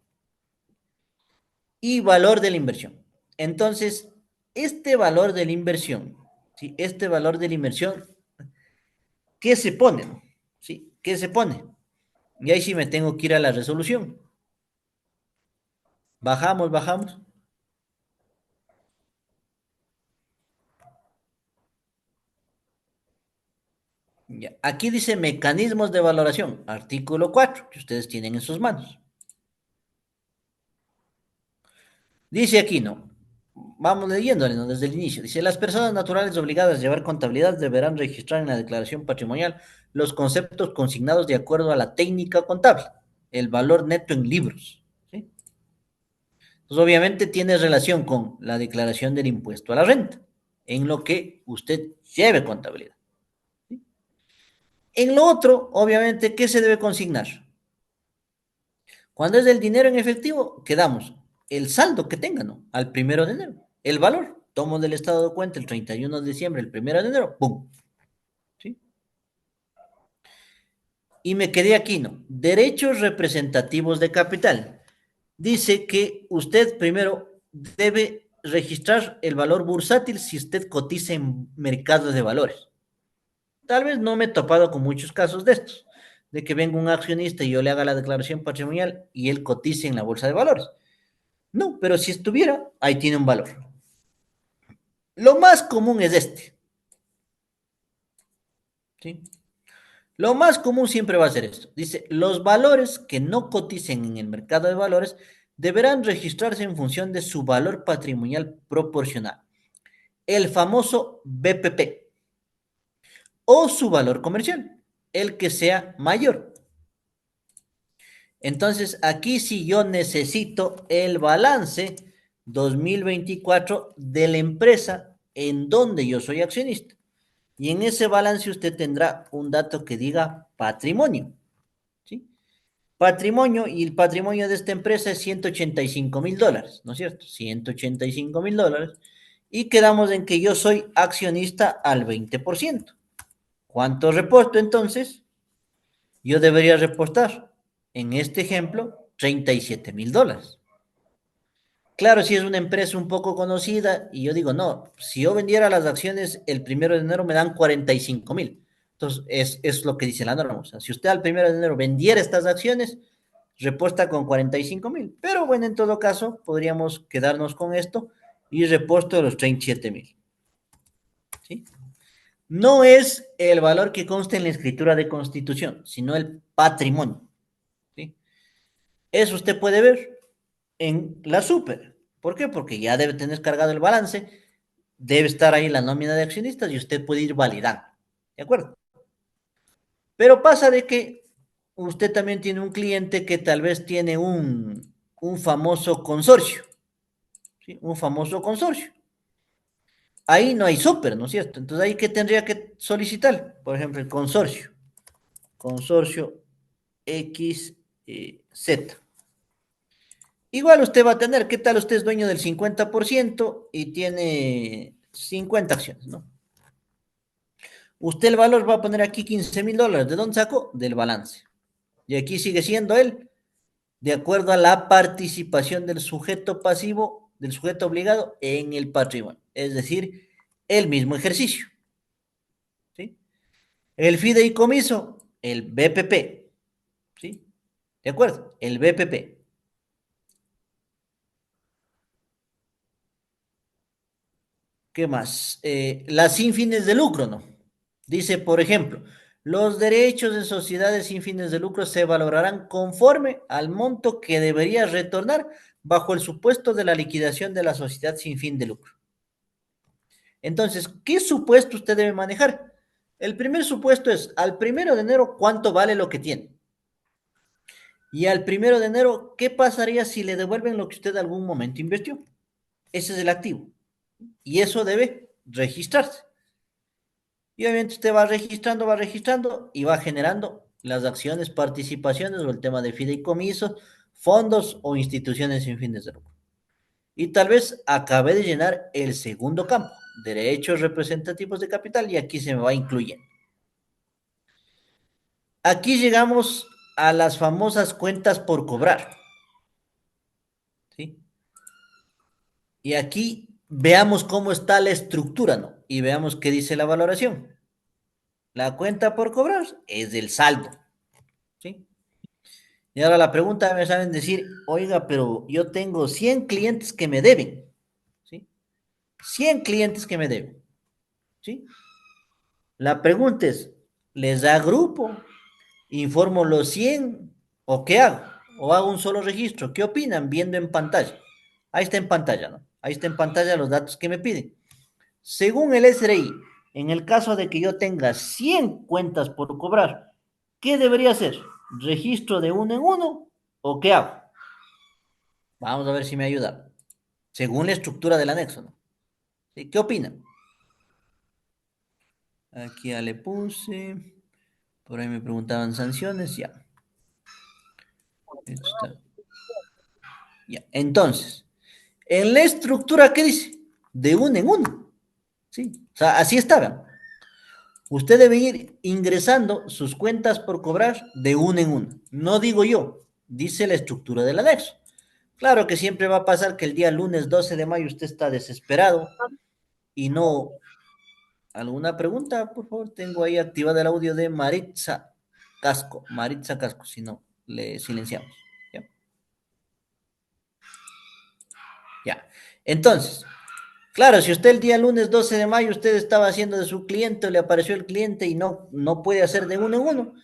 S1: Y valor de la inversión. Entonces, este valor de la inversión, ¿sí? Este valor de la inversión, ¿qué se pone, no? ¿Sí? ¿Qué se pone? Y ahí sí me tengo que ir a la resolución. Bajamos, bajamos. Ya. Aquí dice mecanismos de valoración, artículo 4 que ustedes tienen en sus manos. Dice aquí, ¿no? Vamos leyéndole, ¿no? Desde el inicio. Dice, las personas naturales obligadas a llevar contabilidad deberán registrar en la declaración patrimonial los conceptos consignados de acuerdo a la técnica contable, el valor neto en libros, ¿sí? Entonces, obviamente tiene relación con la declaración del impuesto a la renta, en lo que usted lleve contabilidad. ¿Sí? En lo otro, obviamente, ¿qué se debe consignar? Cuando es del dinero en efectivo, quedamos el saldo que tengan, ¿no? Al 1 de enero. El valor, tomo del estado de cuenta el 31 de diciembre, el 1 de enero, ¡pum! ¿Sí? Y me quedé aquí, ¿no? Derechos representativos de capital. Dice que usted primero debe registrar el valor bursátil si usted cotiza en mercados de valores. Tal vez no me he topado con muchos casos de estos, de que venga un accionista y yo le haga la declaración patrimonial y él cotice en la bolsa de valores. No, pero si estuviera, ahí tiene un valor. Lo más común es este, ¿sí? Lo más común siempre va a ser esto. Dice, los valores que no coticen en el mercado de valores deberán registrarse en función de su valor patrimonial proporcional, el famoso BPP, o su valor comercial, el que sea mayor. Entonces, aquí sí yo necesito el balance 2024 de la empresa en donde yo soy accionista. Y en ese balance usted tendrá un dato que diga patrimonio, ¿sí? Patrimonio, y el patrimonio de esta empresa es $185,000, ¿no es cierto? $185,000. Y quedamos en que yo soy accionista al 20%. ¿Cuánto reporto entonces? Yo debería reportar, en este ejemplo, $37,000. Claro, si es una empresa un poco conocida y yo digo, no, si yo vendiera las acciones el 1 de enero me dan 45,000. Entonces, es lo que dice la norma. O sea, si usted al 1 de enero vendiera estas acciones, reporta con 45,000. Pero bueno, en todo caso, podríamos quedarnos con esto y reporto de los 37,000. ¿Sí? No es el valor que consta en la escritura de constitución, sino el patrimonio. ¿Sí? Eso usted puede ver en la super. ¿Por qué? Porque ya debe tener cargado el balance. debe estar ahí la nómina de accionistas y usted puede ir validando, ¿de acuerdo? Pero pasa de que usted también tiene un cliente que tal vez tiene un famoso consorcio, ¿sí? Un famoso consorcio. Ahí no hay súper, ¿no es cierto? Entonces ahí que tendría que solicitar, por ejemplo, el consorcio, consorcio X, Z. Igual usted va a tener, ¿qué tal? Usted es dueño del 50% y tiene 50 acciones, ¿no? Usted el valor va a poner aquí $15,000. ¿De dónde sacó? Del balance. Y aquí sigue siendo él, de acuerdo a la participación del sujeto pasivo, del sujeto obligado en el patrimonio. Es decir, el mismo ejercicio. ¿Sí? El fideicomiso, el BPP. ¿Sí? ¿De acuerdo? El BPP. ¿Qué más? Las sin fines de lucro, ¿no? Dice, por ejemplo, los derechos de sociedades sin fines de lucro se valorarán conforme al monto que debería retornar bajo el supuesto de la liquidación de la sociedad sin fin de lucro. Entonces, ¿qué supuesto usted debe manejar? El primer supuesto es, al 1 de enero, ¿cuánto vale lo que tiene? Y al 1 de enero, ¿qué pasaría si le devuelven lo que usted algún momento invirtió? Ese es el activo. Y eso debe registrarse. Y obviamente usted va registrando y va generando las acciones, participaciones o el tema de fideicomisos, fondos o instituciones sin fines de lucro. Y tal vez acabe de llenar el segundo campo, derechos representativos de capital, y aquí se me va incluyendo. Aquí llegamos a las famosas cuentas por cobrar, ¿sí? Y aquí veamos cómo está la estructura, ¿no? Y veamos qué dice la valoración. La cuenta por cobrar es del saldo, ¿sí? Y ahora la pregunta me saben decir, oiga, pero yo tengo 100 clientes que me deben, ¿sí? 100 clientes que me deben, ¿sí? La pregunta es, ¿les agrupo? ¿Informo los 100 o qué hago? ¿O hago un solo registro? ¿Qué opinan viendo en pantalla? Ahí está en pantalla, ¿no? Ahí está en pantalla los datos que me piden. Según el SRI, en el caso de que yo tenga 100 cuentas por cobrar, ¿qué debería hacer? ¿Registro de uno en uno o qué hago? Vamos a ver si me ayuda. Según la estructura del anexo, ¿no? ¿Sí? ¿Qué opinan? Aquí ya le puse. Por ahí me preguntaban sanciones. Ya. Esto está. Ya. Entonces, en la estructura, ¿qué dice? De uno en uno. ¿Sí? O sea, así estaba. Usted debe ir ingresando sus cuentas por cobrar de uno en uno. No digo yo, dice la estructura del anexo. Claro que siempre va a pasar que el día lunes 12 de mayo usted está desesperado y no. ¿Alguna pregunta? Por favor, tengo ahí activado el audio de Maritza Casco. Maritza Casco, si no, le silenciamos. ¿Ya? Ya. Entonces, claro, si usted el día lunes 12 de mayo usted estaba haciendo de su cliente, le apareció el cliente y no puede hacer de uno en uno,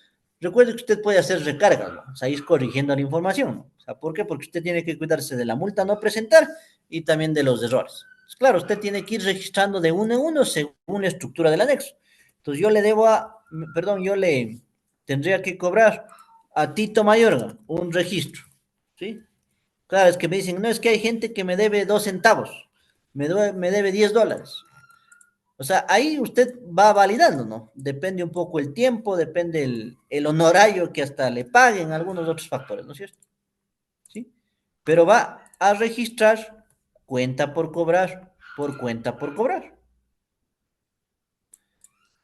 S1: recuerde que usted puede hacer recargas, ¿no? O sea, ir corrigiendo la información, ¿no? O sea, ¿por qué? Porque usted tiene que cuidarse de la multa no presentar y también de los errores. Pues claro, usted tiene que ir registrando de uno en uno según la estructura del anexo. Entonces yo le debo perdón, yo le tendría que cobrar a Tito Mayorga un registro, ¿sí? Claro, es que me dicen, no, es que hay gente que me debe 2 centavos, me debe $10. O sea, ahí usted va validando, ¿no? Depende un poco el tiempo, depende el honorario que hasta le paguen, algunos otros factores, ¿no es cierto? ¿Sí? Pero va a registrar cuenta por cuenta por cobrar.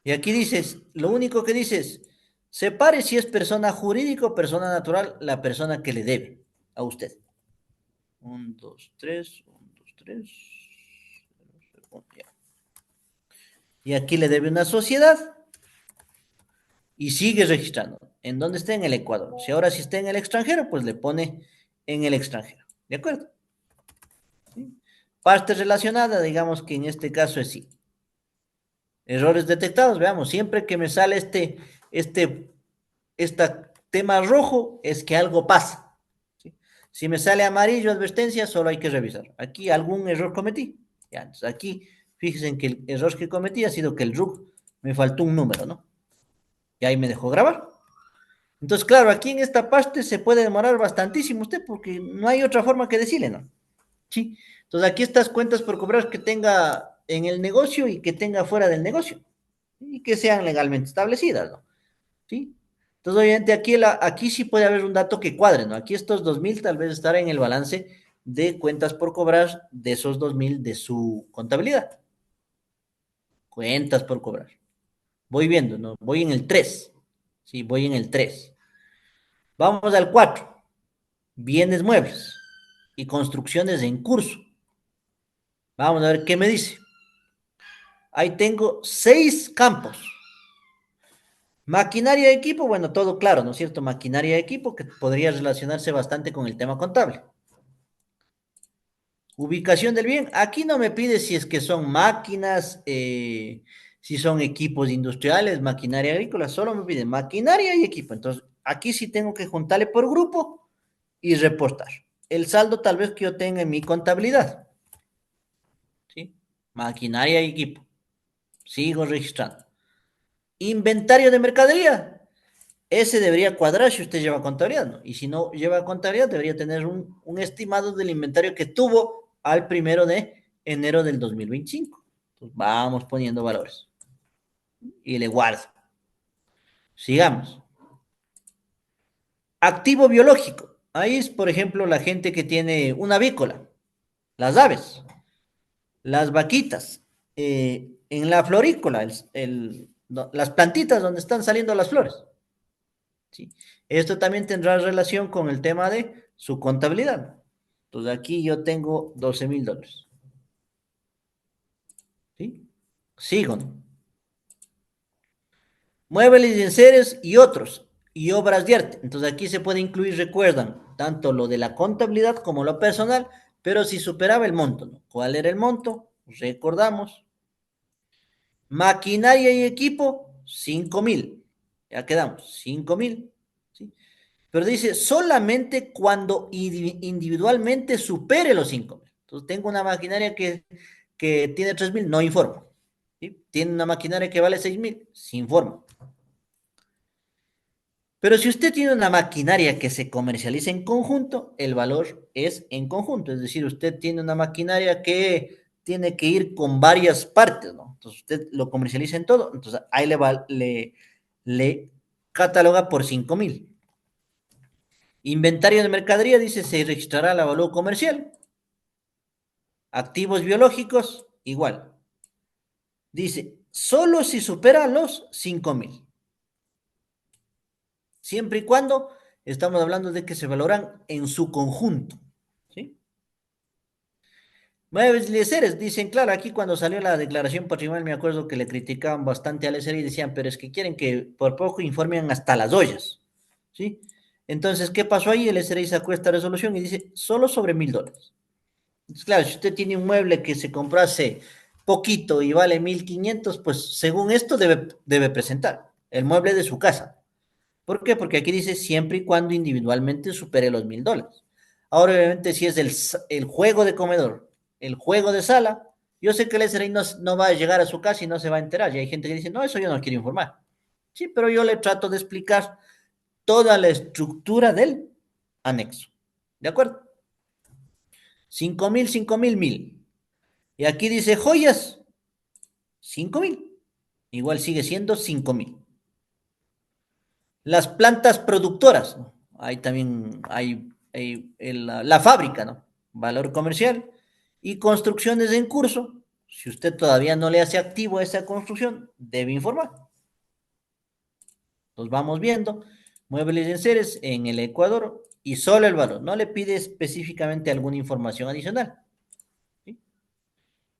S1: Y aquí dices, lo único que dices, separe si es persona jurídica o persona natural la persona que le debe a usted. Un, dos, tres, un, dos, tres. Ya. Y aquí le debe una sociedad y sigue registrando. ¿En dónde está? En el Ecuador. Si ahora sí está en el extranjero, pues le pone en el extranjero. ¿De acuerdo? ¿Sí? Parte relacionada, digamos que en este caso es sí. Errores detectados, veamos, siempre que me sale este, esta tema rojo, es que algo pasa. ¿Sí? Si me sale amarillo, advertencia, solo hay que revisar. Aquí algún error cometí. Ya, entonces aquí Fíjense en que el error que cometí ha sido que el RUC me faltó un número, ¿no? Y ahí me dejó grabar. Entonces, claro, aquí en esta parte se puede demorar bastantísimo usted porque no hay otra forma que decirle, ¿no? Sí. Entonces, aquí estas cuentas por cobrar que tenga en el negocio y que tenga fuera del negocio y que sean legalmente establecidas, ¿no? ¿Sí? Entonces, obviamente, aquí sí puede haber un dato que cuadre, ¿no? Aquí estos 2.000 tal vez estará en el balance de cuentas por cobrar de esos 2.000 de su contabilidad. Cuentas por cobrar. Voy viendo, ¿no? Voy en el 3. Sí, voy en el 3. Vamos al 4. Bienes muebles y construcciones en curso. Vamos a ver qué me dice. Ahí tengo 6 campos. Maquinaria de equipo, bueno, todo claro, ¿no es cierto? Maquinaria de equipo que podría relacionarse bastante con el tema contable. Ubicación del bien, aquí no me pide si es que son máquinas, si son equipos industriales, maquinaria agrícola, solo me pide maquinaria y equipo. Entonces, aquí sí tengo que juntarle por grupo y reportar. El saldo tal vez que yo tenga en mi contabilidad, ¿sí? Maquinaria y equipo. Sigo registrando. Inventario de mercadería. Ese debería cuadrar si usted lleva contabilidad, ¿no? Y si no lleva contabilidad, debería tener un estimado del inventario que tuvo al 1 de enero del 2025. Entonces, vamos poniendo valores y le guardo. Sigamos. Activo biológico. Ahí es, por ejemplo, la gente que tiene una avícola, las aves, las vaquitas, en la florícola, no, las plantitas donde están saliendo las flores. ¿Sí? Esto también tendrá relación con el tema de su contabilidad. Entonces aquí yo tengo $12,000. ¿Sí? Sigo, ¿no? Muebles y enseres y otros, y obras de arte. Entonces aquí se puede incluir, recuerdan, tanto lo de la contabilidad como lo personal, pero si superaba el monto, ¿no? ¿Cuál era el monto? Recordamos. Maquinaria y equipo, 5,000. Ya quedamos, 5,000. ¿Sí? Pero dice solamente cuando individualmente supere los 5,000. Entonces tengo una maquinaria que tiene 3,000, no informo. ¿Sí? Tiene una maquinaria que vale 6,000, se informa. Pero si usted tiene una maquinaria que se comercializa en conjunto, el valor es en conjunto. Es decir, usted tiene una maquinaria que tiene que ir con varias partes, ¿no? Entonces usted lo comercializa en todo, entonces ahí le cataloga por 5,000. Inventario de mercadería, dice, se registrará la valor comercial. Activos biológicos, igual. Dice, solo si supera los 5,000. Siempre y cuando estamos hablando de que se valoran en su conjunto. ¿Sí? Muebles y enseres, dicen, claro, aquí cuando salió la declaración patrimonial me acuerdo que le criticaban bastante al SRI y decían, pero es que quieren que por poco informen hasta las ollas. ¿Sí? Entonces, ¿qué pasó ahí? El SRI sacó esta resolución y dice, solo sobre $1,000. Entonces, claro, si usted tiene un mueble que se compró hace poquito y vale 1,500, pues según esto debe presentar el mueble de su casa. ¿Por qué? Porque aquí dice siempre y cuando individualmente supere los $1,000. Ahora, obviamente, si es el juego de comedor, el juego de sala, yo sé que el SRI no va a llegar a su casa y no se va a enterar. Y hay gente que dice, no, eso yo no quiero informar. Sí, pero yo le trato de explicar toda la estructura del anexo. ¿De acuerdo? 5,000, 5,000, 1,000. Y aquí dice joyas, 5,000. Igual sigue siendo 5,000. Las plantas productoras, ¿no? Ahí también hay la fábrica, ¿no? Valor comercial. Y construcciones en curso. Si usted todavía no le hace activo esa construcción, debe informar. Los vamos viendo. Muebles y enseres en el Ecuador y solo el valor. No le pide específicamente alguna información adicional. ¿Sí?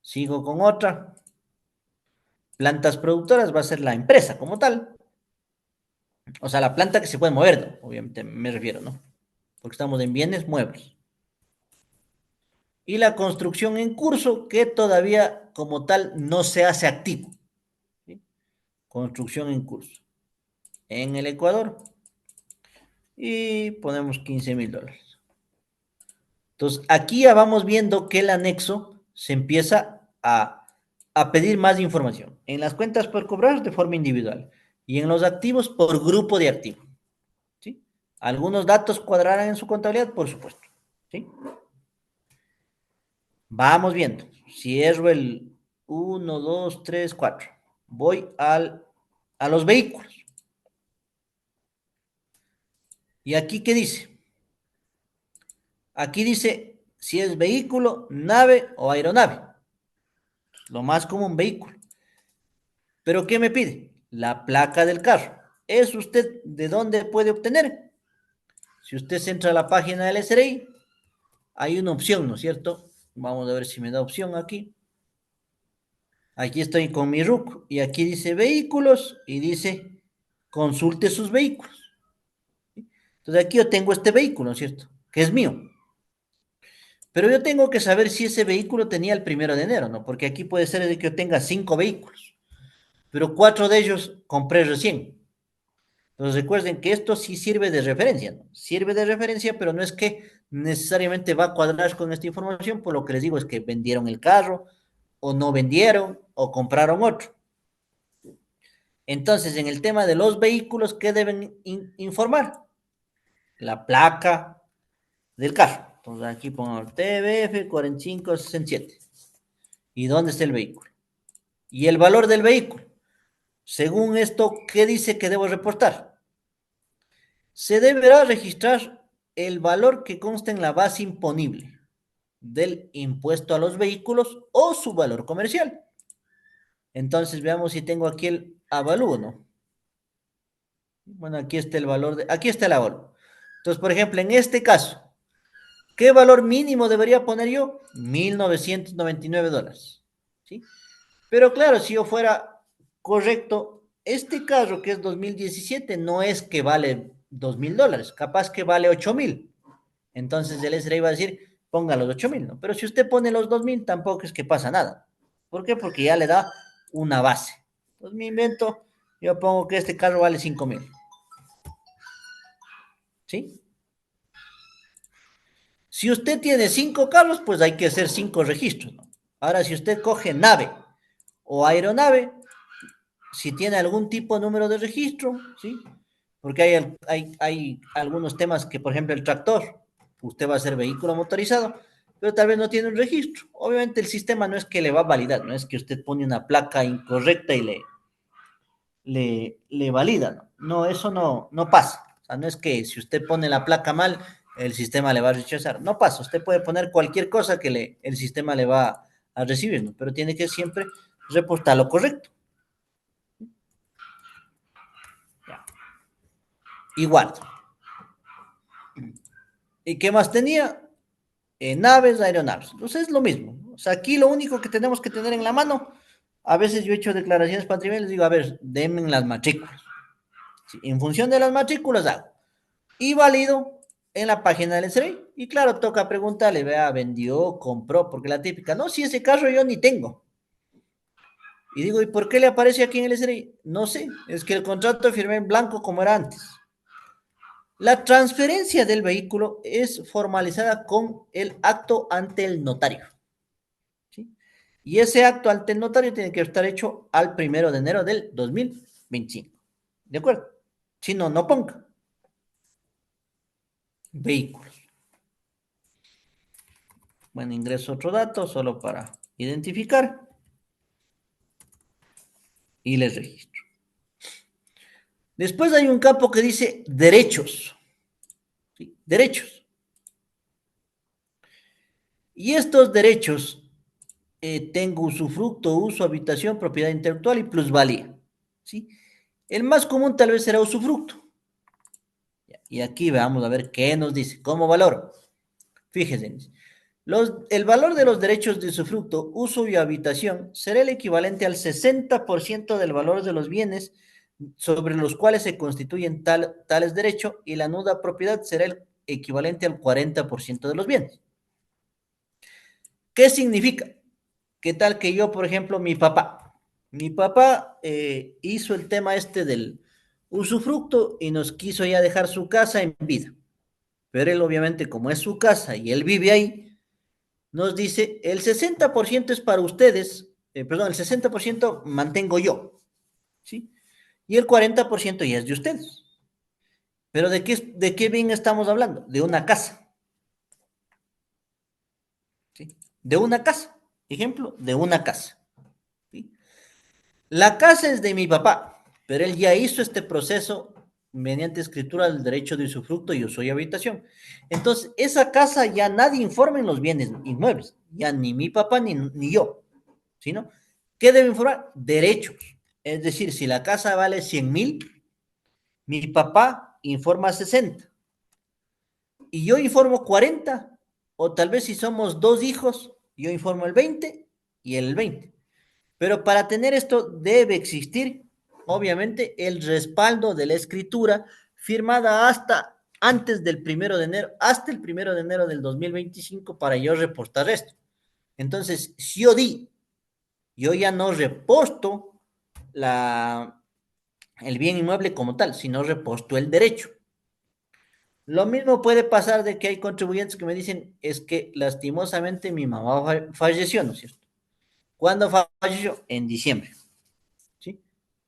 S1: Sigo con otra. Plantas productoras va a ser la empresa como tal. O sea, la planta que se puede mover, ¿no? Obviamente me refiero, ¿no? Porque estamos en bienes muebles. Y la construcción en curso que todavía como tal no se hace activo. ¿Sí? Construcción en curso. En el Ecuador. Y ponemos $15,000. Entonces, aquí ya vamos viendo que el anexo se empieza a a pedir más información. En las cuentas por cobrar de forma individual y en los activos por grupo de activos. ¿Sí? Algunos datos cuadrarán en su contabilidad, por supuesto. ¿Sí? Vamos viendo. Cierro el uno, 2, 3, 4. Voy a los vehículos. ¿Y aquí qué dice? Aquí dice si es vehículo, nave o aeronave. Lo más común, vehículo. ¿Pero qué me pide? La placa del carro. ¿Es usted de dónde puede obtener? Si usted se entra a la página del SRI, hay una opción, ¿no es cierto? Vamos a ver si me da opción aquí. Aquí estoy con mi RUC y aquí dice vehículos y dice consulte sus vehículos. Entonces aquí yo tengo este vehículo, ¿no es cierto? Que es mío. Pero yo tengo que saber si ese vehículo tenía el 1 de enero, ¿no? Porque aquí puede ser de que yo tenga 5 vehículos, pero 4 de ellos compré recién. Entonces recuerden que esto sí sirve de referencia, ¿no? Sirve de referencia, pero no es que necesariamente va a cuadrar con esta información, por lo que les digo es que vendieron el carro, o no vendieron, o compraron otro. Entonces, en el tema de los vehículos, ¿qué deben informar? La placa del carro. Entonces aquí pongo TBF 4567. ¿Y dónde está el vehículo? Y el valor del vehículo. Según esto, ¿qué dice que debo reportar? Se deberá registrar el valor que consta en la base imponible del impuesto a los vehículos o su valor comercial. Entonces veamos si tengo aquí el avalúo, ¿no? Bueno, aquí está el valor aquí está el avalúo. Entonces, por ejemplo, en este caso, ¿qué valor mínimo debería poner yo? $1,999. ¿Sí? Pero claro, si yo fuera correcto, este carro que es 2017 no es que vale $2,000, capaz que vale 8,000. Entonces el SRA iba a decir, ponga los 8,000, ¿no? Pero si usted pone los 2,000, tampoco es que pasa nada. ¿Por qué? Porque ya le da una base. Entonces me invento, yo pongo que este carro vale 5,000. ¿Sí? Si usted tiene 5 carros, pues hay que hacer 5 registros, ¿no? Ahora, si usted coge nave o aeronave, si tiene algún tipo de número de registro, ¿sí? Porque hay algunos temas que, por ejemplo, el tractor, usted va a ser vehículo motorizado, pero tal vez no tiene un registro. Obviamente el sistema no es que le va a validar, no es que usted pone una placa incorrecta y le valida, ¿no? No, eso no pasa. O sea, no es que si usted pone la placa mal, el sistema le va a rechazar. No pasa, usted puede poner cualquier cosa que el sistema le va a recibir, ¿no? Pero tiene que siempre reportar lo correcto. Ya. Y guardo. ¿Y qué más tenía? Naves, aeronaves. Entonces es lo mismo. O sea, aquí lo único que tenemos que tener en la mano, a veces yo he hecho declaraciones patrimoniales, digo, a ver, denme las matrículas. Sí, en función de las matrículas hago. Y valido en la página del SRI. Y claro, toca preguntarle, vea, vendió, compró, porque la típica, no, si ese carro yo ni tengo. Y digo, ¿y por qué le aparece aquí en el SRI? No sé, es que el contrato firmé en blanco como era antes. La transferencia del vehículo es formalizada con el acto ante el notario. ¿Sí? Y ese acto ante el notario tiene que estar hecho al 1 de enero del 2025. ¿De acuerdo? Si no, no ponga vehículos. Bueno, ingreso otro dato solo para identificar y les registro. Después hay un campo que dice derechos. ¿Sí? Derechos. Y estos derechos tengo usufructo, uso, habitación, propiedad intelectual y plusvalía. ¿Sí? El más común tal vez será usufructo. Y aquí vamos a ver qué nos dice. ¿Cómo valoro? Fíjense. El valor de los derechos de usufructo, uso y habitación será el equivalente al 60% del valor de los bienes sobre los cuales se constituyen tales derechos y la nuda propiedad será el equivalente al 40% de los bienes. ¿Qué significa? ¿Qué tal que yo, por ejemplo, mi papá hizo el tema este del usufructo y nos quiso ya dejar su casa en vida, pero él obviamente como es su casa y él vive ahí, nos dice, el 60% es para ustedes, perdón, el 60% mantengo yo, ¿sí? Y el 40% ya es de ustedes. Pero de qué bien estamos hablando? De una casa, ¿sí? De una casa. Ejemplo, de una casa, ¿sí? La casa es de mi papá, pero él ya hizo este proceso mediante escritura del derecho de usufructo y uso y habitación. Entonces, esa casa ya nadie informa en los bienes inmuebles, ya ni mi papá ni yo, ¿sino? ¿Qué debe informar? Derechos. Es decir, si la casa vale 100,000, mi papá informa 60 y yo informo 40, o tal vez si somos dos hijos, yo informo el 20 y él el 20. Pero para tener esto debe existir, obviamente, el respaldo de la escritura firmada hasta antes del 1 de enero, hasta el 1 de enero del 2025 para yo reportar esto. Entonces, si yo ya no reposto el bien inmueble como tal, sino reposto el derecho. Lo mismo puede pasar de que hay contribuyentes que me dicen, es que lastimosamente mi mamá falleció, ¿no es cierto? ¿Cuándo falleció? En diciembre. ¿Sí?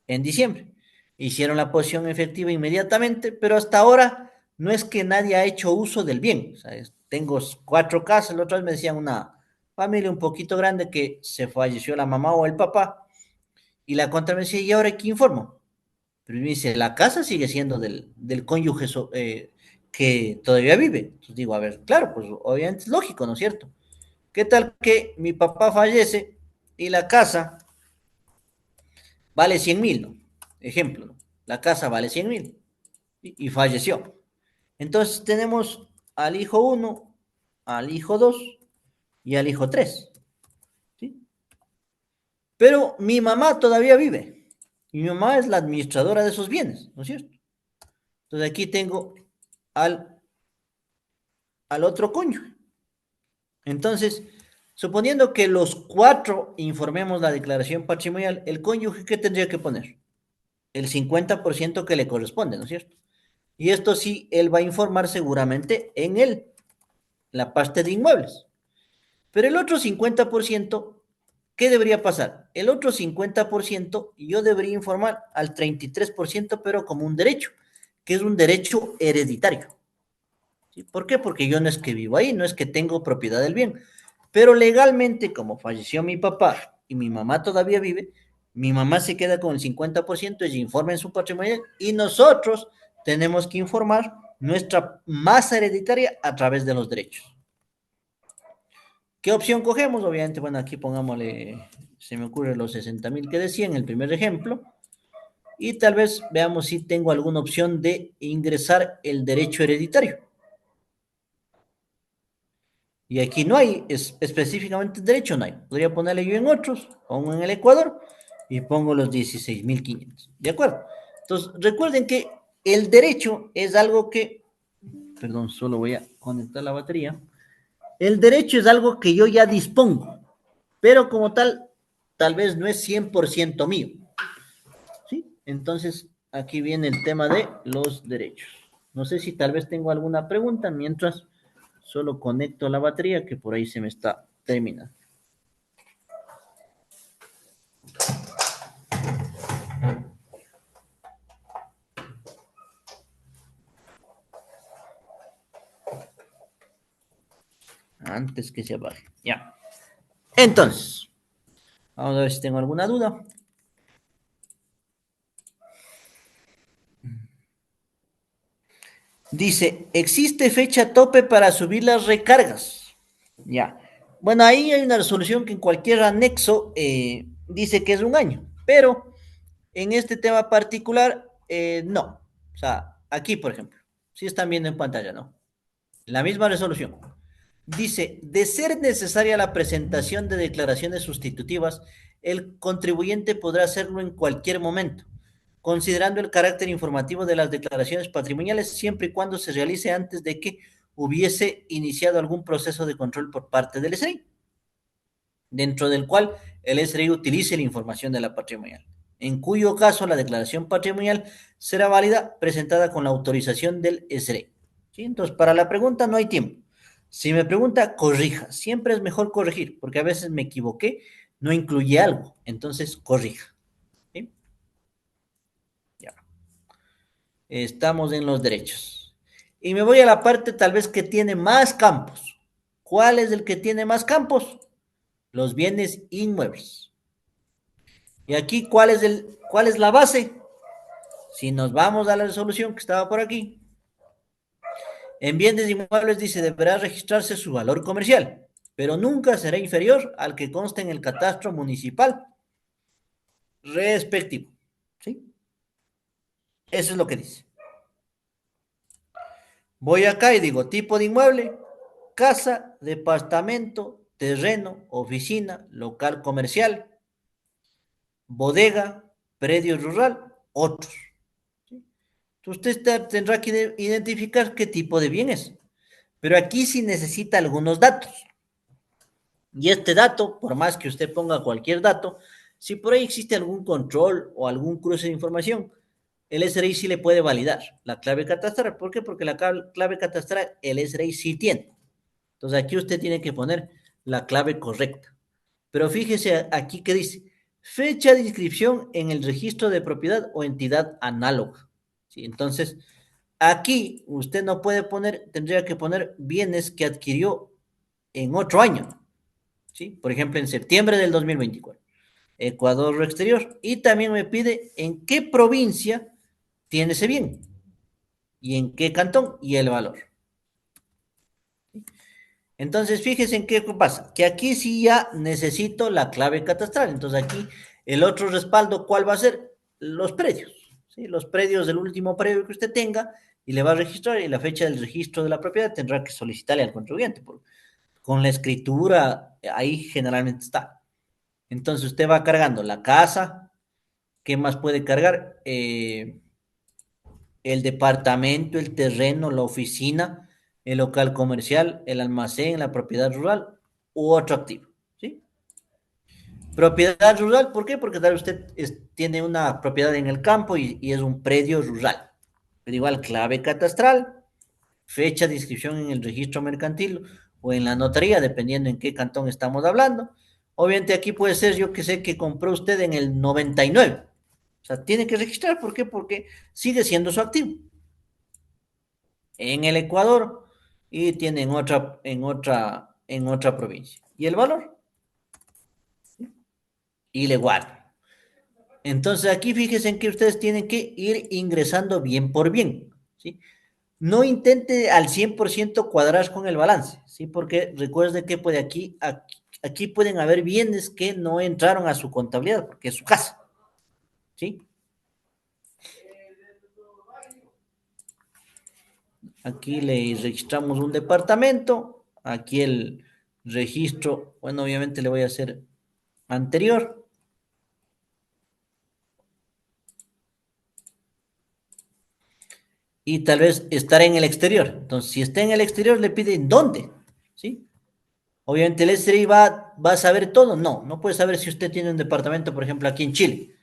S1: En diciembre. Hicieron la posición efectiva inmediatamente, pero hasta ahora no es que nadie ha hecho uso del bien. O sea, tengo 4 casos, la otra vez me decían una familia un poquito grande que se falleció la mamá o el papá, y la contra me decía, ¿y ahora qué informo? Pero me dice, la casa sigue siendo del cónyuge que todavía vive. Entonces digo, a ver, claro, pues obviamente es lógico, ¿no es cierto? ¿Qué tal que mi papá fallece y la casa vale 100,000, ¿no? Ejemplo, ¿no? La casa vale 100,000 y falleció. Entonces tenemos al hijo uno, al hijo 2 y al hijo 3, ¿sí? Pero mi mamá todavía vive y mi mamá es la administradora de esos bienes, ¿no es cierto? Entonces aquí tengo al, al otro cónyuge. Entonces, suponiendo que los cuatro informemos la declaración patrimonial, el cónyuge, ¿qué tendría que poner? El 50% que le corresponde, ¿no es cierto? Y esto sí, él va a informar seguramente en la parte de inmuebles. Pero el otro 50%, ¿qué debería pasar? El otro 50% yo debería informar al 33%, pero como un derecho, que es un derecho hereditario. ¿Sí? ¿Por qué? Porque yo no es que vivo ahí, no es que tengo propiedad del bien. Pero legalmente, como falleció mi papá y mi mamá todavía vive, mi mamá se queda con el 50%, ella informa en su patrimonio y nosotros tenemos que informar nuestra masa hereditaria a través de los derechos. ¿Qué opción cogemos? Obviamente, bueno, aquí pongámosle, se me ocurre los 60,000 que decía en el primer ejemplo, y tal vez veamos si tengo alguna opción de ingresar el derecho hereditario. Y aquí no hay específicamente derecho, no hay. Podría ponerle yo en otros, pongo en el Ecuador y pongo los 16,500. ¿De acuerdo? Entonces, recuerden que el derecho es algo que, perdón, solo voy a conectar la batería. El derecho es algo que yo ya dispongo, pero como tal vez no es 100% mío. ¿Sí? Entonces, aquí viene el tema de los derechos. No sé si tal vez tengo alguna pregunta mientras solo conecto la batería que por ahí se me está terminando. Antes que se apague. Ya. Entonces, vamos a ver si tengo alguna duda. Dice, ¿existe fecha tope para subir las recargas? Ya. Bueno, ahí hay una resolución que en cualquier anexo dice que es un año, pero en este tema particular, no. O sea, aquí, por ejemplo, si están viendo en pantalla, ¿no? La misma resolución. Dice, de ser necesaria la presentación de declaraciones sustitutivas, el contribuyente podrá hacerlo en cualquier momento, considerando el carácter informativo de las declaraciones patrimoniales, siempre y cuando se realice antes de que hubiese iniciado algún proceso de control por parte del SRI, dentro del cual el SRI utilice la información de la patrimonial, en cuyo caso la declaración patrimonial será válida presentada con la autorización del SRI. ¿Sí? Entonces, para la pregunta no hay tiempo. Si me pregunta, corrija. Siempre es mejor corregir, porque a veces me equivoqué, no incluye algo, entonces corrija. ¿Sí? Ya. Estamos en los derechos. Y me voy a la parte tal vez que tiene más campos. ¿Cuál es el que tiene más campos? Los bienes inmuebles. Y aquí, cuál es la base? Si nos vamos a la resolución que estaba por aquí, en bienes inmuebles dice deberá registrarse su valor comercial, pero nunca será inferior al que consta en el catastro municipal respectivo. ¿Sí? Eso es lo que dice. Voy acá y digo tipo de inmueble, casa, departamento, terreno, oficina, local comercial, bodega, predio rural, otros. Usted tendrá que identificar qué tipo de bien es. Pero aquí sí necesita algunos datos. Y este dato, por más que usted ponga cualquier dato, si por ahí existe algún control o algún cruce de información, el SRI sí le puede validar la clave catastral. ¿Por qué? Porque la clave catastral el SRI sí tiene. Entonces aquí usted tiene que poner la clave correcta. Pero fíjese aquí que dice, fecha de inscripción en el registro de propiedad o entidad análoga. ¿Sí? Entonces, aquí usted no puede poner, tendría que poner bienes que adquirió en otro año. ¿Sí? Por ejemplo, en septiembre del 2024. Ecuador exterior. Y también me pide en qué provincia tiene ese bien y en qué cantón y el valor. Entonces, fíjese en qué pasa, que aquí sí ya necesito la clave catastral. Entonces, aquí el otro respaldo, ¿cuál va a ser? Los predios, ¿sí? Los predios del último predio que usted tenga y le va a registrar y la fecha del registro de la propiedad tendrá que solicitarle al contribuyente. Con la escritura, ahí generalmente está. Entonces, usted va cargando la casa, ¿qué más puede cargar? El departamento, el terreno, la oficina, el local comercial, el almacén, la propiedad rural u otro activo, ¿sí? Propiedad rural, ¿por qué? Porque tal vez usted tiene una propiedad en el campo y es un predio rural. Pero igual, clave catastral, fecha de inscripción en el registro mercantil o en la notaría, dependiendo en qué cantón estamos hablando. Obviamente aquí puede ser, yo que sé, que compró usted en el 99. O sea, tiene que registrar, ¿por qué? Porque sigue siendo su activo en el Ecuador y tiene en otra provincia. ¿Y el valor? Y le guarda. Entonces aquí fíjense en que ustedes tienen que ir ingresando bien por bien, ¿sí? No intente al 100% cuadrar con el balance, ¿sí? Porque recuerde que puede aquí pueden haber bienes que no entraron a su contabilidad porque es su casa, ¿sí? Aquí le registramos un departamento, aquí el registro, bueno, obviamente le voy a hacer anterior. Y tal vez estar en el exterior. Entonces, si está en el exterior, le piden dónde, ¿sí? Obviamente el SRI va a saber todo. No, no puede saber si usted tiene un departamento, por ejemplo, aquí en Chile.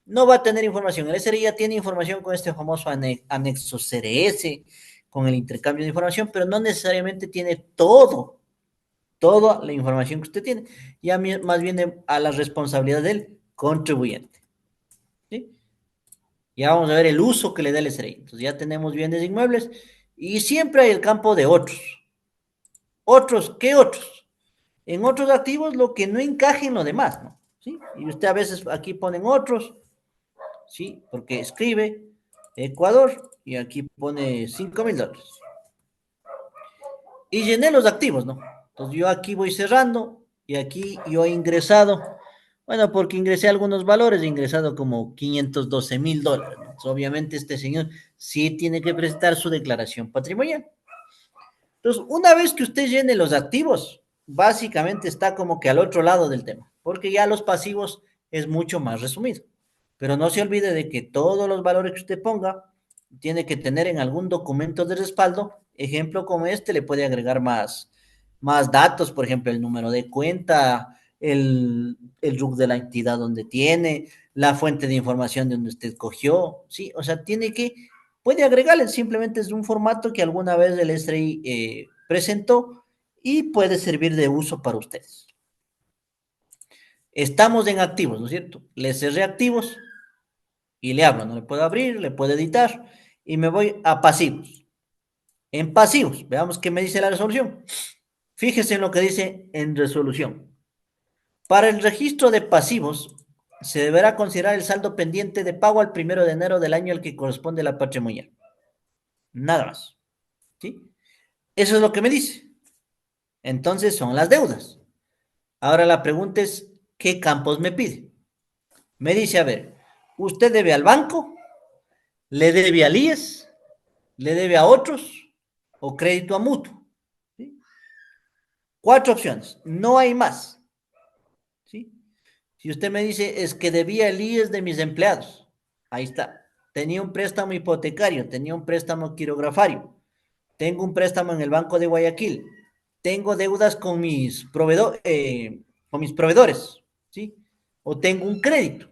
S1: No va a tener información. El SRI ya tiene información con este famoso anexo CRS, con el intercambio de información, pero no necesariamente tiene toda la información que usted tiene. Ya más viene a la responsabilidad del contribuyente, ¿sí? Ya vamos a ver el uso que le da el SRI. Entonces ya tenemos bienes inmuebles y siempre hay el campo de otros. Otros, ¿qué otros? En otros activos lo que no encaje en lo demás, ¿no? ¿Sí? Y usted a veces aquí ponen otros, ¿sí? Porque escribe Ecuador y aquí pone $5,000. Y llené los activos, ¿no? Entonces yo aquí voy cerrando y aquí yo he ingresado, bueno, porque ingresé algunos valores, he ingresado como $512,000, ¿no? Entonces, obviamente este señor sí tiene que presentar su declaración patrimonial. Entonces, una vez que usted llene los activos, básicamente está como que al otro lado del tema, porque ya los pasivos es mucho más resumido. Pero no se olvide de que todos los valores que usted ponga tiene que tener en algún documento de respaldo. Ejemplo como este le puede agregar más datos, por ejemplo, el número de cuenta, el RUC de la entidad donde tiene, la fuente de información de donde usted cogió, ¿sí? O sea, puede agregarle, simplemente es un formato que alguna vez el SRI presentó y puede servir de uso para ustedes. Estamos en activos, ¿no es cierto? Le cerré activos y le abro, no le puedo abrir, le puedo editar y me voy a pasivos. En pasivos, veamos qué me dice la resolución. Fíjese en lo que dice en resolución. Para el registro de pasivos, se deberá considerar el saldo pendiente de pago al 1 de enero del año al que corresponde la patrimonial. Nada más. ¿Sí? Eso es lo que me dice. Entonces son las deudas. Ahora la pregunta es, ¿qué campos me pide? Me dice, a ver, ¿usted debe al banco? ¿Le debe al IES? ¿Le debe a otros? ¿O crédito a mutuo? ¿Sí? Cuatro opciones. No hay más. ¿Sí? Si usted me dice, es que debía el IES de mis empleados, ahí está. Tenía un préstamo hipotecario, tenía un préstamo quirografario, tengo un préstamo en el Banco de Guayaquil, tengo deudas con mis proveedores, ¿sí? O tengo un crédito.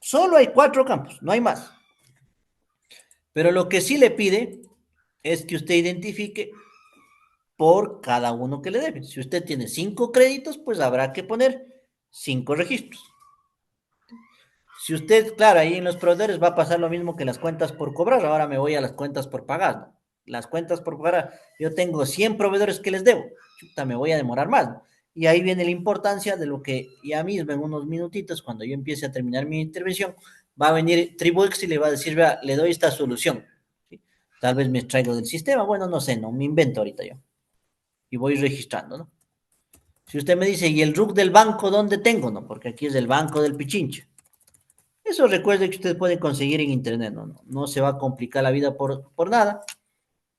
S1: Solo hay cuatro campos, no hay más. Pero lo que sí le pide es que usted identifique por cada uno que le debe. Si usted tiene 5 créditos, pues habrá que poner 5 registros. Si usted, claro, ahí en los proveedores va a pasar lo mismo que las cuentas por cobrar. Ahora me voy a las cuentas por pagar, ¿no? Las cuentas por pagar, yo tengo 100 proveedores que les debo. Chuta, me voy a demorar más, ¿no? Y ahí viene la importancia de lo que ya mismo en unos minutitos, cuando yo empiece a terminar mi intervención, va a venir Tribuex y le va a decir, vea, le doy esta solución. ¿Sí? Tal vez me extraigo del sistema, bueno, no sé, no, me invento ahorita yo. Y voy registrando, ¿no? Si usted me dice, ¿y el RUC del banco dónde tengo? No, porque aquí es el banco del Pichinche. Eso recuerde que usted puede conseguir en internet, no se va a complicar la vida por nada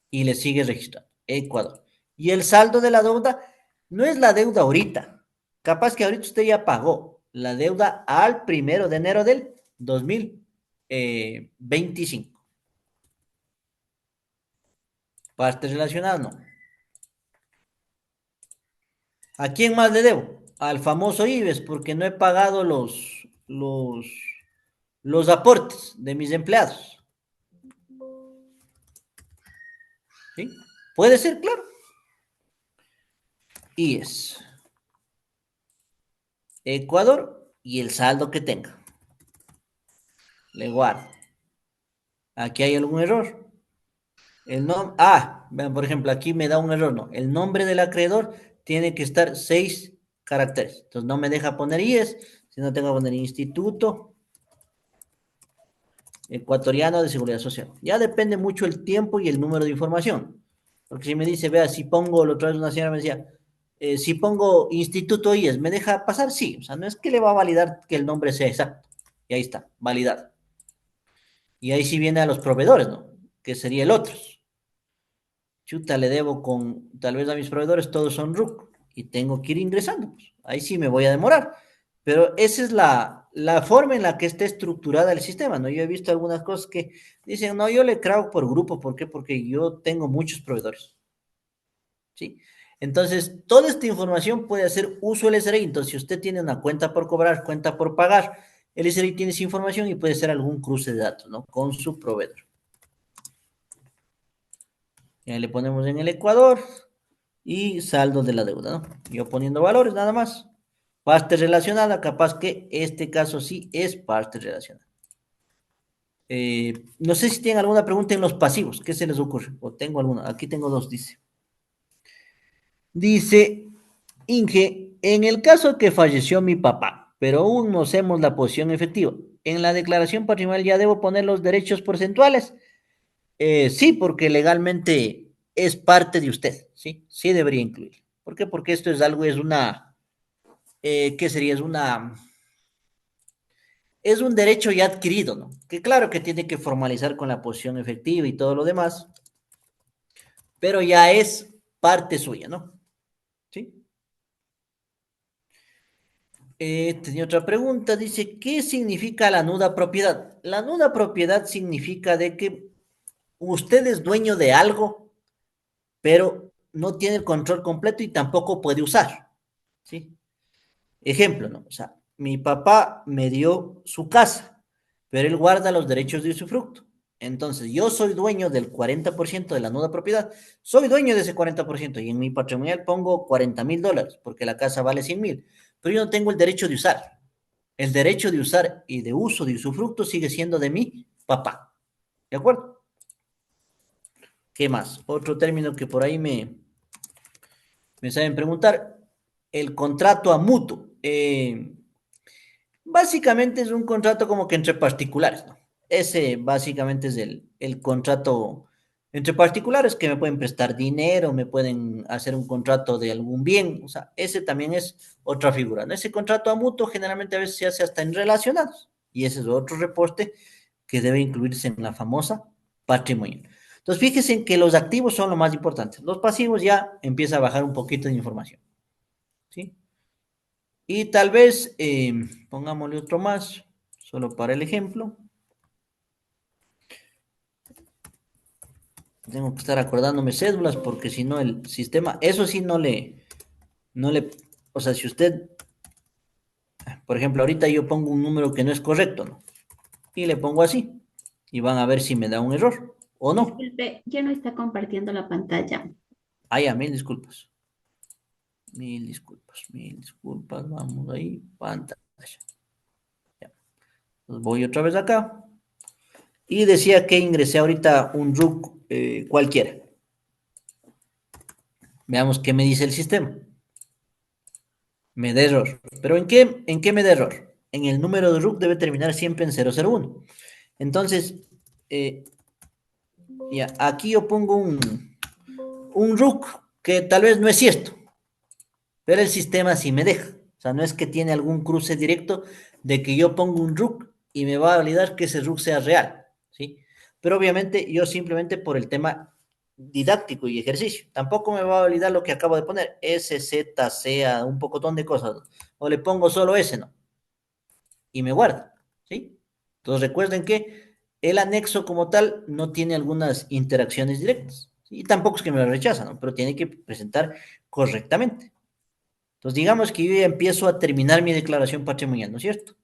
S1: y le sigue registrando. Ecuador. Y el saldo de la deuda no es la deuda ahorita. Capaz que ahorita usted ya pagó la deuda al 1 de enero del 2025. Parte relacionada, no. ¿A quién más le debo? Al famoso IBES, porque no he pagado los aportes de mis empleados. ¿Sí? Puede ser, claro. IES. Ecuador y el saldo que tenga. Le guardo. Aquí hay algún error. Vean, por ejemplo, aquí me da un error, ¿no? El nombre del acreedor tiene que estar 6 caracteres. Entonces no me deja poner IES, sino tengo que poner Instituto Ecuatoriano de Seguridad Social. Ya depende mucho el tiempo y el número de información. Porque si me dice, vea, si pongo, la otra vez una señora me decía, si pongo Instituto IES, ¿me deja pasar? Sí, o sea, no es que le va a validar que el nombre sea exacto. Y ahí está, validado. Y ahí sí viene a los proveedores, ¿no? Que sería el otro. Chuta, le debo con, tal vez a mis proveedores, todos son RUC y tengo que ir ingresando. Pues. Ahí sí me voy a demorar. Pero esa es la forma en la que está estructurada el sistema, ¿no? Yo he visto algunas cosas que dicen, no, yo le creo por grupo. ¿Por qué? Porque yo tengo muchos proveedores, ¿sí? Entonces, toda esta información puede hacer uso del SRI. Entonces, si usted tiene una cuenta por cobrar, cuenta por pagar, el SRI tiene esa información y puede ser algún cruce de datos, ¿no? Con su proveedor. Ya le ponemos en el Ecuador y saldo de la deuda, ¿no? Yo poniendo valores nada más. Parte relacionada, capaz que este caso sí es parte relacionada. No sé si tienen alguna pregunta en los pasivos. ¿Qué se les ocurre? O tengo alguna. Aquí tengo dos, dice. Dice Inge, en el caso que falleció mi papá, pero aún no hacemos la posición efectiva, ¿en la declaración patrimonial ya debo poner los derechos porcentuales? Sí, porque legalmente es parte de usted, ¿sí? Sí debería incluir. ¿Por qué? Porque esto es algo, ¿qué sería? Es un derecho ya adquirido, ¿no? Que claro que tiene que formalizar con la posición efectiva y todo lo demás, pero ya es parte suya, ¿no? ¿Sí? Tenía otra pregunta, dice, ¿qué significa la nuda propiedad? La nuda propiedad significa de que usted es dueño de algo, pero no tiene el control completo y tampoco puede usar, ¿sí? Ejemplo, ¿no? O sea, mi papá me dio su casa, pero él guarda los derechos de usufructo. Entonces, yo soy dueño del 40% de la nuda propiedad, soy dueño de ese 40% y en mi patrimonial pongo $40,000 porque la casa vale 100,000. pero yo no tengo el derecho de usar. El derecho de usar y de uso de usufructo sigue siendo de mi papá. ¿De acuerdo? ¿Qué más? Otro término que por ahí me saben preguntar, el contrato a mutuo. Básicamente es un contrato como que entre particulares, ¿no? Ese básicamente es el contrato entre particulares que me pueden prestar dinero, me pueden hacer un contrato de algún bien, o sea, ese también es otra figura, ¿no? Ese contrato a mutuo generalmente a veces se hace hasta en relacionados y ese es otro reporte que debe incluirse en la famosa patrimonio. Entonces, fíjense en que los activos son lo más importante. Los pasivos ya empieza a bajar un poquito de información, ¿sí? Y tal vez pongámosle otro más, solo para el ejemplo. Tengo que estar acordándome cédulas porque si no el sistema, eso sí no le, o sea, si usted, por ejemplo, ahorita yo pongo un número que no es correcto, ¿no? Y le pongo así, y van a ver si me da un error o no.
S2: Disculpe, ya no está compartiendo la pantalla.
S1: Ah, ya, mil disculpas. Mil disculpas, vamos ahí, pantalla. Ya. Entonces voy otra vez acá. Y decía que ingresé ahorita un RUC cualquiera. Veamos qué me dice el sistema. Me da error. ¿Pero en qué me da error? En el número de RUC debe terminar siempre en 001. Entonces, eh, ya, aquí yo pongo un RUC que tal vez no es cierto, pero el sistema sí me deja. O sea, no es que tiene algún cruce directo de que yo pongo un RUC y me va a validar que ese RUC sea real, ¿sí? Pero obviamente yo simplemente por el tema didáctico y ejercicio, tampoco me va a validar lo que acabo de poner, S, Z, C, A, un pocotón de cosas, o le pongo solo S, ¿no? Y me guarda, ¿sí? Entonces recuerden que el anexo como tal no tiene algunas interacciones directas, ¿sí? Y tampoco es que me lo rechaza, ¿no? Pero tiene que presentar correctamente. Entonces, digamos que yo ya empiezo a terminar mi declaración patrimonial, ¿no es cierto?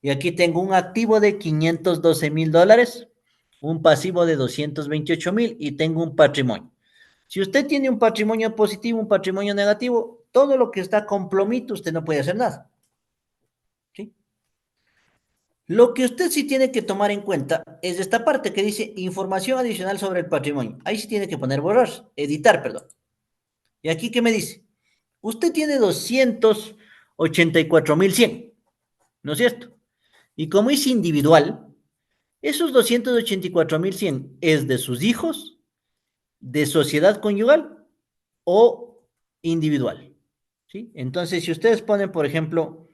S1: Y aquí tengo un activo de $512,000, un pasivo de 228,000 y tengo un patrimonio. Si usted tiene un patrimonio positivo, un patrimonio negativo, todo lo que está con plomito, usted no puede hacer nada, ¿sí? Lo que usted sí tiene que tomar en cuenta es esta parte que dice información adicional sobre el patrimonio. Ahí sí tiene que poner borrar, editar, perdón. ¿Y aquí qué me dice? Usted tiene 284,100, ¿no es cierto? Y como es individual, esos 284,100 es de sus hijos, de sociedad conyugal o individual, ¿sí? Entonces, si ustedes ponen, por ejemplo,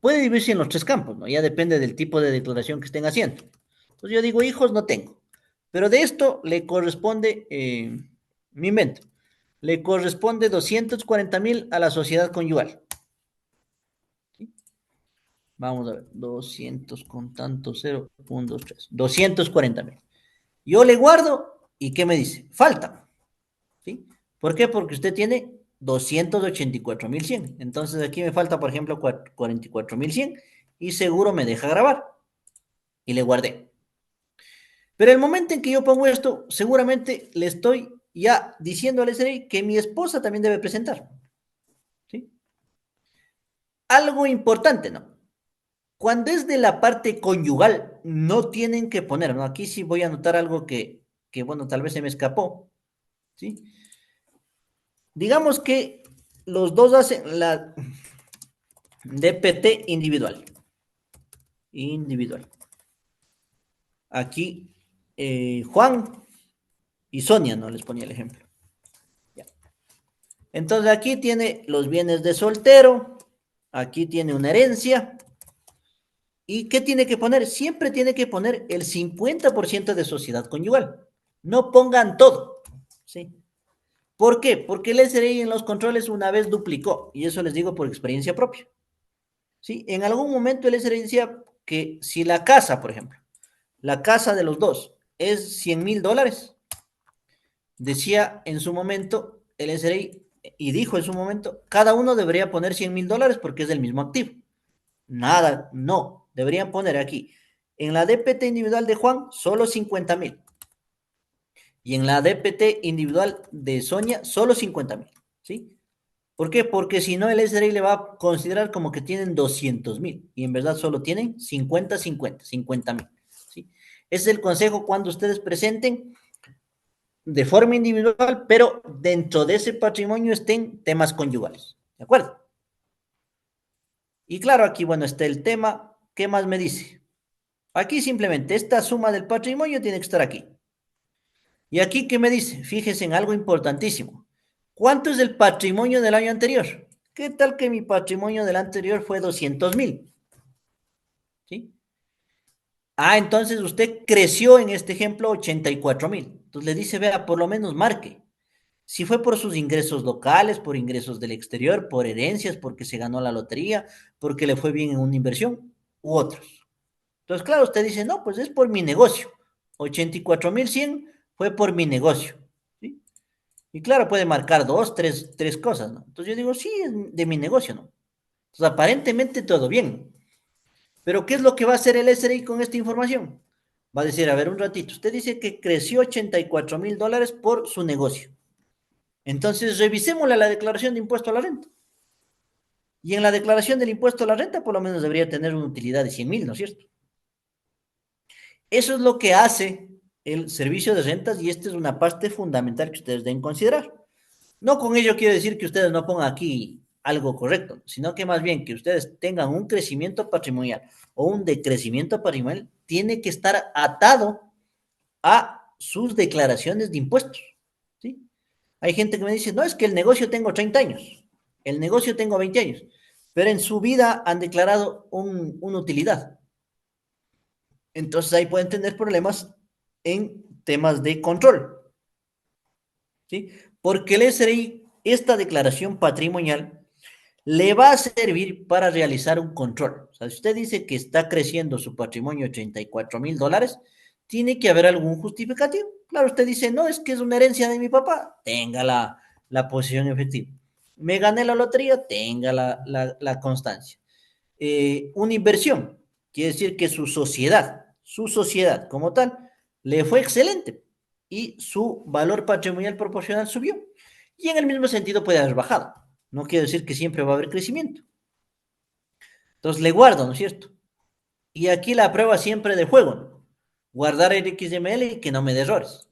S1: puede dividirse en los tres campos, ¿no? Ya depende del tipo de declaración que estén haciendo. Entonces, yo digo, hijos no tengo, pero de esto le corresponde, me invento, le corresponde 240,000 a la sociedad conyugal, ¿sí? Vamos a ver, 200 con tanto, 0, 1, 2, 3, 240,000. Yo le guardo y ¿qué me dice? Falta, ¿sí? ¿Por qué? Porque usted tiene 284,100. Entonces aquí me falta, por ejemplo, 44,100 y seguro me deja grabar y le guardé. Pero el momento en que yo pongo esto, seguramente le estoy ya diciendo al SRI que mi esposa también debe presentar, ¿sí? Algo importante, ¿no? Cuando es de la parte conyugal, no tienen que poner, ¿no? Aquí sí voy a anotar algo bueno, tal vez se me escapó, ¿sí? Digamos que los dos hacen la DPT individual. Individual. Aquí Juan y Sonia, no les ponía el ejemplo. Ya. Entonces aquí tiene los bienes de soltero, aquí tiene una herencia. ¿Y qué tiene que poner? Siempre tiene que poner el 50% de sociedad conyugal. No pongan todo, ¿sí? ¿Por qué? Porque el SRI en los controles una vez duplicó, y eso les digo por experiencia propia. ¿Sí? En algún momento el SRI decía que si la casa, por ejemplo, la casa de los dos es $100,000, decía en su momento el SRI y dijo en su momento, cada uno debería poner $100,000 porque es del mismo activo. Nada, no, deberían poner aquí. En la DPT individual de Juan, solo 50,000. Y en la DPT individual de Sonia, solo 50,000. ¿Sí? ¿Por qué? Porque si no, el SRI le va a considerar como que tienen 200.000 y en verdad solo tienen 50.000. ¿Sí? Ese es el consejo cuando ustedes presenten de forma individual, pero dentro de ese patrimonio estén temas conyugales. ¿De acuerdo? Y claro, aquí, bueno, está el tema. ¿Qué más me dice? Aquí simplemente esta suma del patrimonio tiene que estar aquí. Y aquí, ¿qué me dice? Fíjese en algo importantísimo. ¿Cuánto es el patrimonio del año anterior? ¿Qué tal que mi patrimonio del anterior fue 200.000? ¿Sí? Ah, entonces usted creció en este ejemplo 84.000. Entonces le dice, vea, por lo menos marque. Si fue por sus ingresos locales, por ingresos del exterior, por herencias, porque se ganó la lotería, porque le fue bien en una inversión, u otros. Entonces, claro, usted dice, no, pues es por mi negocio. 84.100 fue por mi negocio. ¿Sí? Y claro, puede marcar dos, tres cosas, ¿no? Entonces yo digo, sí, es de mi negocio, ¿no? Entonces, aparentemente todo bien. Pero ¿qué es lo que va a hacer el SRI con esta información? Va a decir, a ver, un ratito, usted dice que creció $84.000 por su negocio. Entonces, revisémosle la declaración de impuesto a la renta. Y en la declaración del impuesto a la renta, por lo menos debería tener una utilidad de 100.000, ¿no es cierto? Eso es lo que hace el servicio de rentas y esta es una parte fundamental que ustedes deben considerar. No con ello quiero decir que ustedes no pongan aquí algo correcto, sino que más bien que ustedes tengan un crecimiento patrimonial o un decrecimiento patrimonial, tiene que estar atado a sus declaraciones de impuestos. ¿Sí? Hay gente que me dice, no, es que el negocio tengo 30 años, el negocio tengo 20 años, pero en su vida han declarado una utilidad. Entonces ahí pueden tener problemas en temas de control. ¿Sí? Porque el SRI, esta declaración patrimonial, le va a servir para realizar un control. O sea, si usted dice que está creciendo su patrimonio $84.000, tiene que haber algún justificativo. Claro, usted dice, no, es que es una herencia de mi papá, tenga la posición efectiva. Me gané la lotería, tenga la constancia. Una inversión, quiere decir que su sociedad como tal, le fue excelente y su valor patrimonial proporcional subió. Y en el mismo sentido puede haber bajado. No quiere decir que siempre va a haber crecimiento. Entonces le guardo, ¿no es cierto? Y aquí la prueba siempre de juego, ¿no? Guardar el XML y que no me dé errores.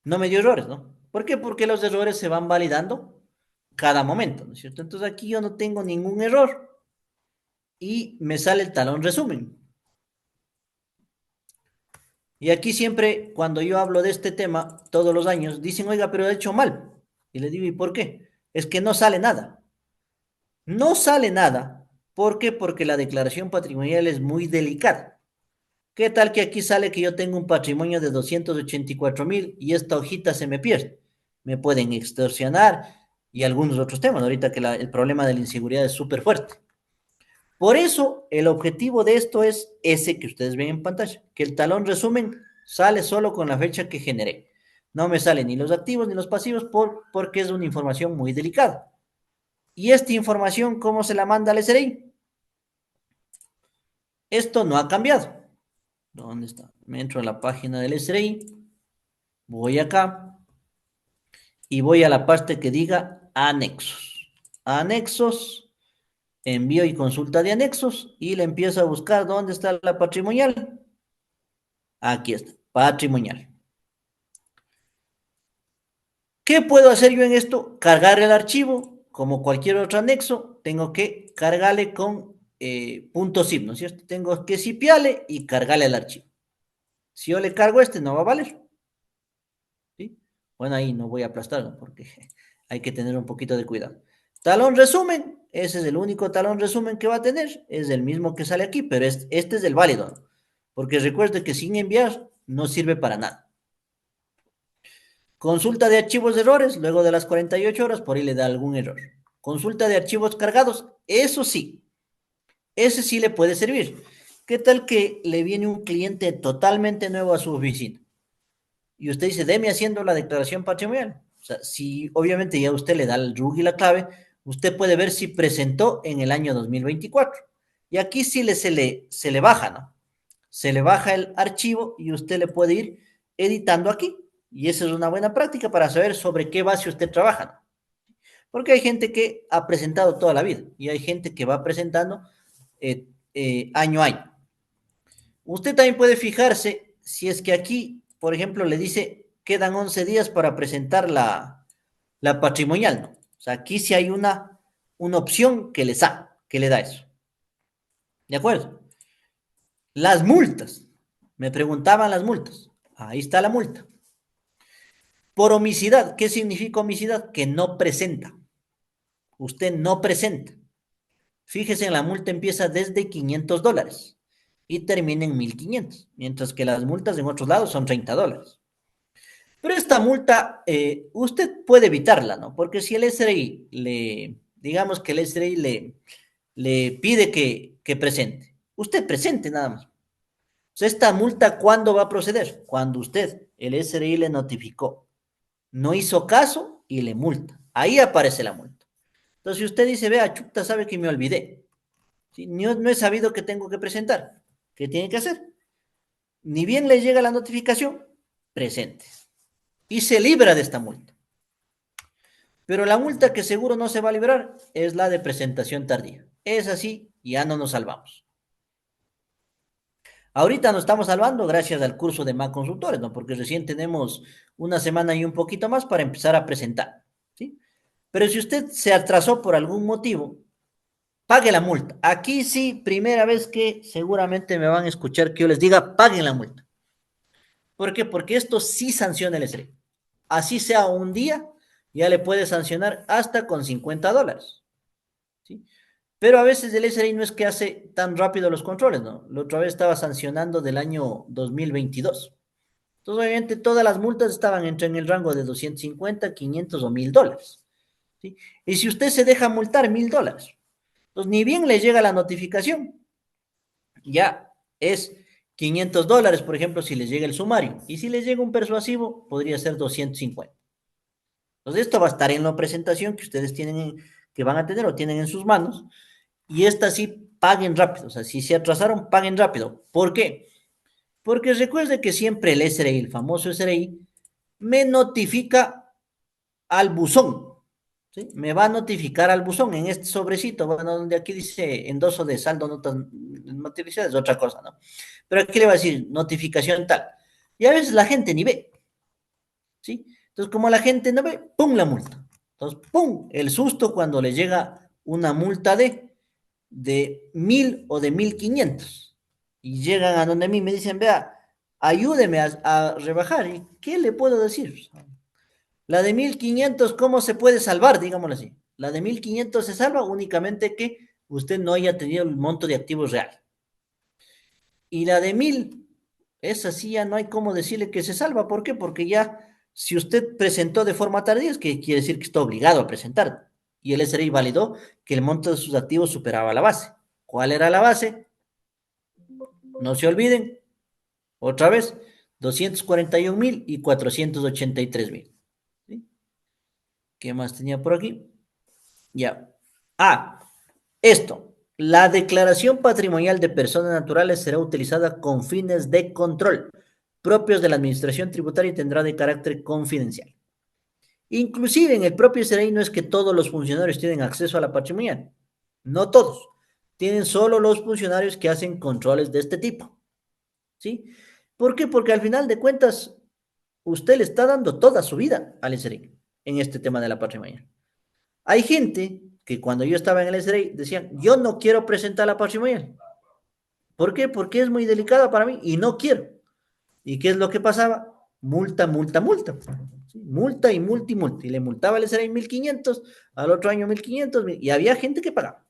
S1: No me dio errores, ¿no? ¿Por qué? Porque los errores se van validando cada momento, ¿no es cierto? Entonces aquí yo no tengo ningún error y me sale el talón resumen. Y aquí siempre, cuando yo hablo de este tema, todos los años, dicen, oiga, pero he hecho mal. Y le digo, ¿y por qué? Es que no sale nada. No sale nada. ¿Por qué? Porque la declaración patrimonial es muy delicada. ¿Qué tal que aquí sale que yo tengo un patrimonio de 284.000 y esta hojita se me pierde? Me pueden extorsionar y algunos otros temas. Ahorita que el problema de la inseguridad es súper fuerte. Por eso, el objetivo de esto es ese que ustedes ven en pantalla, que el talón resumen sale solo con la fecha que generé. No me salen ni los activos ni los pasivos porque es una información muy delicada. Y esta información, ¿cómo se la manda al SRI? Esto no ha cambiado. ¿Dónde está? Me entro a la página del SRI, voy acá y voy a la parte que diga anexos. Anexos, envío y consulta de anexos y le empiezo a buscar dónde está la patrimonial. Aquí está, patrimonial. ¿Qué puedo hacer yo en esto? Cargar el archivo, como cualquier otro anexo, tengo que cargarle con .zip, ¿no es cierto? Tengo que zipiarle y cargarle el archivo. Si yo le cargo este, no va a valer, ¿sí? Bueno, ahí no voy a aplastarlo porque hay que tener un poquito de cuidado. Talón resumen, ese es el único talón resumen que va a tener, es el mismo que sale aquí, pero este es el válido, ¿no? Porque recuerde que sin enviar no sirve para nada. Consulta de archivos de errores, luego de las 48 horas, por ahí le da algún error. Consulta de archivos cargados, eso sí, ese sí le puede servir. ¿Qué tal que le viene un cliente totalmente nuevo a su oficina? Y usted dice, deme haciendo la declaración patrimonial. O sea, si obviamente ya usted le da el RUG y la clave, usted puede ver si presentó en el año 2024. Y aquí sí se le baja, ¿no? Se le baja el archivo y usted le puede ir editando aquí. Y esa es una buena práctica para saber sobre qué base usted trabaja, ¿no? Porque hay gente que ha presentado toda la vida y hay gente que va presentando año a año. Usted también puede fijarse si es que aquí, por ejemplo, le dice quedan 11 días para presentar la patrimonial, ¿no? O sea, aquí sí hay una opción que le da eso. ¿De acuerdo? Las multas. Me preguntaban las multas. Ahí está la multa. Por omisidad. ¿Qué significa omisidad? Que no presenta. Usted no presenta. Fíjese, en la multa empieza desde $500 y termina en 1.500, mientras que las multas en otros lados son $30. Pero esta multa, usted puede evitarla, ¿no? Porque si el SRI digamos que el SRI le pide que presente, usted presente nada más. O sea, esta multa, ¿cuándo va a proceder? Cuando usted, el SRI le notificó, no hizo caso y le multa. Ahí aparece la multa. Entonces, si usted dice, vea, chuta, sabe que me olvidé. ¿Sí? No he sabido que tengo que presentar. ¿Qué tiene que hacer? Ni bien le llega la notificación, presente. Y se libra de esta multa. Pero la multa que seguro no se va a librar es la de presentación tardía. Es así, ya no nos salvamos. Ahorita nos estamos salvando gracias al curso de más consultores, ¿no? Porque recién tenemos una semana y un poquito más para empezar a presentar, ¿sí? Pero si usted se atrasó por algún motivo, pague la multa. Aquí sí, primera vez que seguramente me van a escuchar que yo les diga, paguen la multa. ¿Por qué? Porque esto sí sanciona el SRE. Así sea un día, ya le puede sancionar hasta con $50, ¿sí? Pero a veces el SRI no es que hace tan rápido los controles, ¿no? La otra vez estaba sancionando del año 2022. Entonces, obviamente, todas las multas estaban entre en el rango de 250, 500 o $1.000, ¿sí? Y si usted se deja multar $1.000, entonces ni bien le llega la notificación, ya es $500, por ejemplo, si les llega el sumario. Y si les llega un persuasivo, podría ser 250. Entonces, esto va a estar en la presentación que ustedes tienen, que van a tener o tienen en sus manos. Y esta sí paguen rápido. O sea, si se atrasaron, paguen rápido. ¿Por qué? Porque recuerde que siempre el SRI, el famoso SRI, me notifica al buzón. ¿Sí? Me va a notificar al buzón en este sobrecito, bueno, donde aquí dice endoso de saldo, notas materializadas, es otra cosa, ¿no? Pero aquí le va a decir notificación tal. Y a veces la gente ni ve, ¿sí? Entonces, como la gente no ve, ¡pum! La multa. Entonces, ¡pum! El susto cuando le llega una multa de 1.000 o de 1.500. Y llegan a donde a mí me dicen, vea, ayúdeme a rebajar. ¿Y qué le puedo decir? La de 1.500, ¿cómo se puede salvar? Digámoslo así. La de 1.500 se salva únicamente que usted no haya tenido el monto de activos real. Y la de 1.000, esa sí ya no hay cómo decirle que se salva. ¿Por qué? Porque ya, si usted presentó de forma tardía, es que quiere decir que está obligado a presentar. Y el SRI validó que el monto de sus activos superaba la base. ¿Cuál era la base? No se olviden, otra vez, 241.000 y 483.000. ¿Sí? ¿Qué más tenía por aquí? Ya. Ah, esto. La declaración patrimonial de personas naturales será utilizada con fines de control propios de la administración tributaria y tendrá de carácter confidencial. Inclusive en el propio SRI no es que todos los funcionarios tienen acceso a la patrimonial. No todos. Tienen solo los funcionarios que hacen controles de este tipo. ¿Sí? ¿Por qué? Porque al final de cuentas, usted le está dando toda su vida al SRI en este tema de la patrimonial. Hay gente que cuando yo estaba en el SRI decían, yo no quiero presentar la patrimonial. ¿Por qué? Porque es muy delicada para mí y no quiero. ¿Y qué es lo que pasaba? Multa, multa, multa. ¿Sí? Multa y multa y multa. Y le multaba el SRI 1.500, al otro año 1.500, y había gente que pagaba.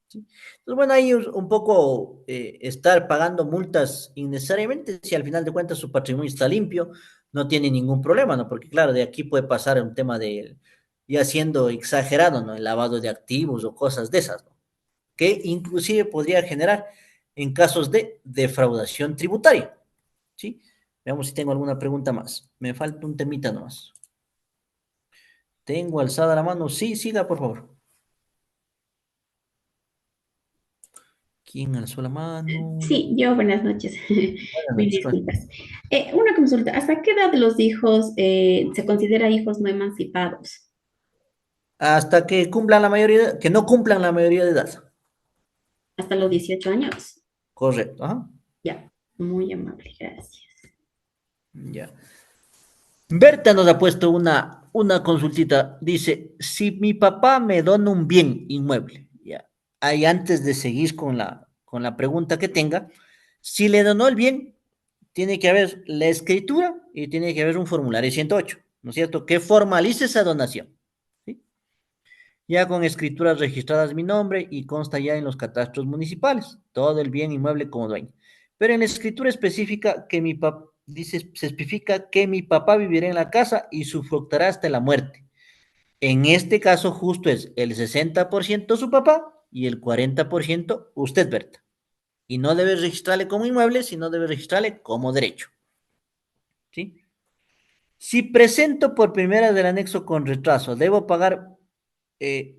S1: ¿Sí? Entonces, bueno, ahí un poco estar pagando multas innecesariamente, si al final de cuentas su patrimonio está limpio, no tiene ningún problema, ¿no? Porque claro, de aquí puede pasar un tema de, ya siendo exagerado, ¿no? El lavado de activos o cosas de esas, ¿no? Que inclusive podría generar en casos de defraudación tributaria, ¿sí? Veamos si tengo alguna pregunta más. Me falta un temita nomás. ¿Tengo alzada la mano? Sí, siga, por favor. ¿Quién alzó la mano?
S2: Sí, yo, buenas noches.
S1: Buenas
S2: Mil
S1: noches, Juan.
S2: disculpas. Una consulta, ¿hasta qué edad los hijos se considera hijos no emancipados?
S1: hasta que cumplan la mayoría, que no cumplan la mayoría de edad.
S2: Hasta los 18 años.
S1: Correcto, ajá.
S2: Ya, muy amable, gracias.
S1: Ya. Berta nos ha puesto una consultita. Dice, si mi papá me dona un bien inmueble, ya. Ahí antes de seguir con la pregunta que tenga, si le donó el bien, tiene que haber la escritura y tiene que haber un formulario 108, ¿no es cierto? Que formalice esa donación. ¿Sí? Ya con escrituras registradas mi nombre y consta ya en los catastros municipales, todo el bien inmueble como dueño. Pero en la escritura específica que mi papá, dice, se especifica que mi papá vivirá en la casa y sufructará hasta la muerte. En este caso justo es el 60% su papá y el 40% usted, Berta. Y no debe registrarle como inmueble, sino debe registrarle como derecho. ¿Sí? Si presento por primera vez el anexo con retraso, ¿debo pagar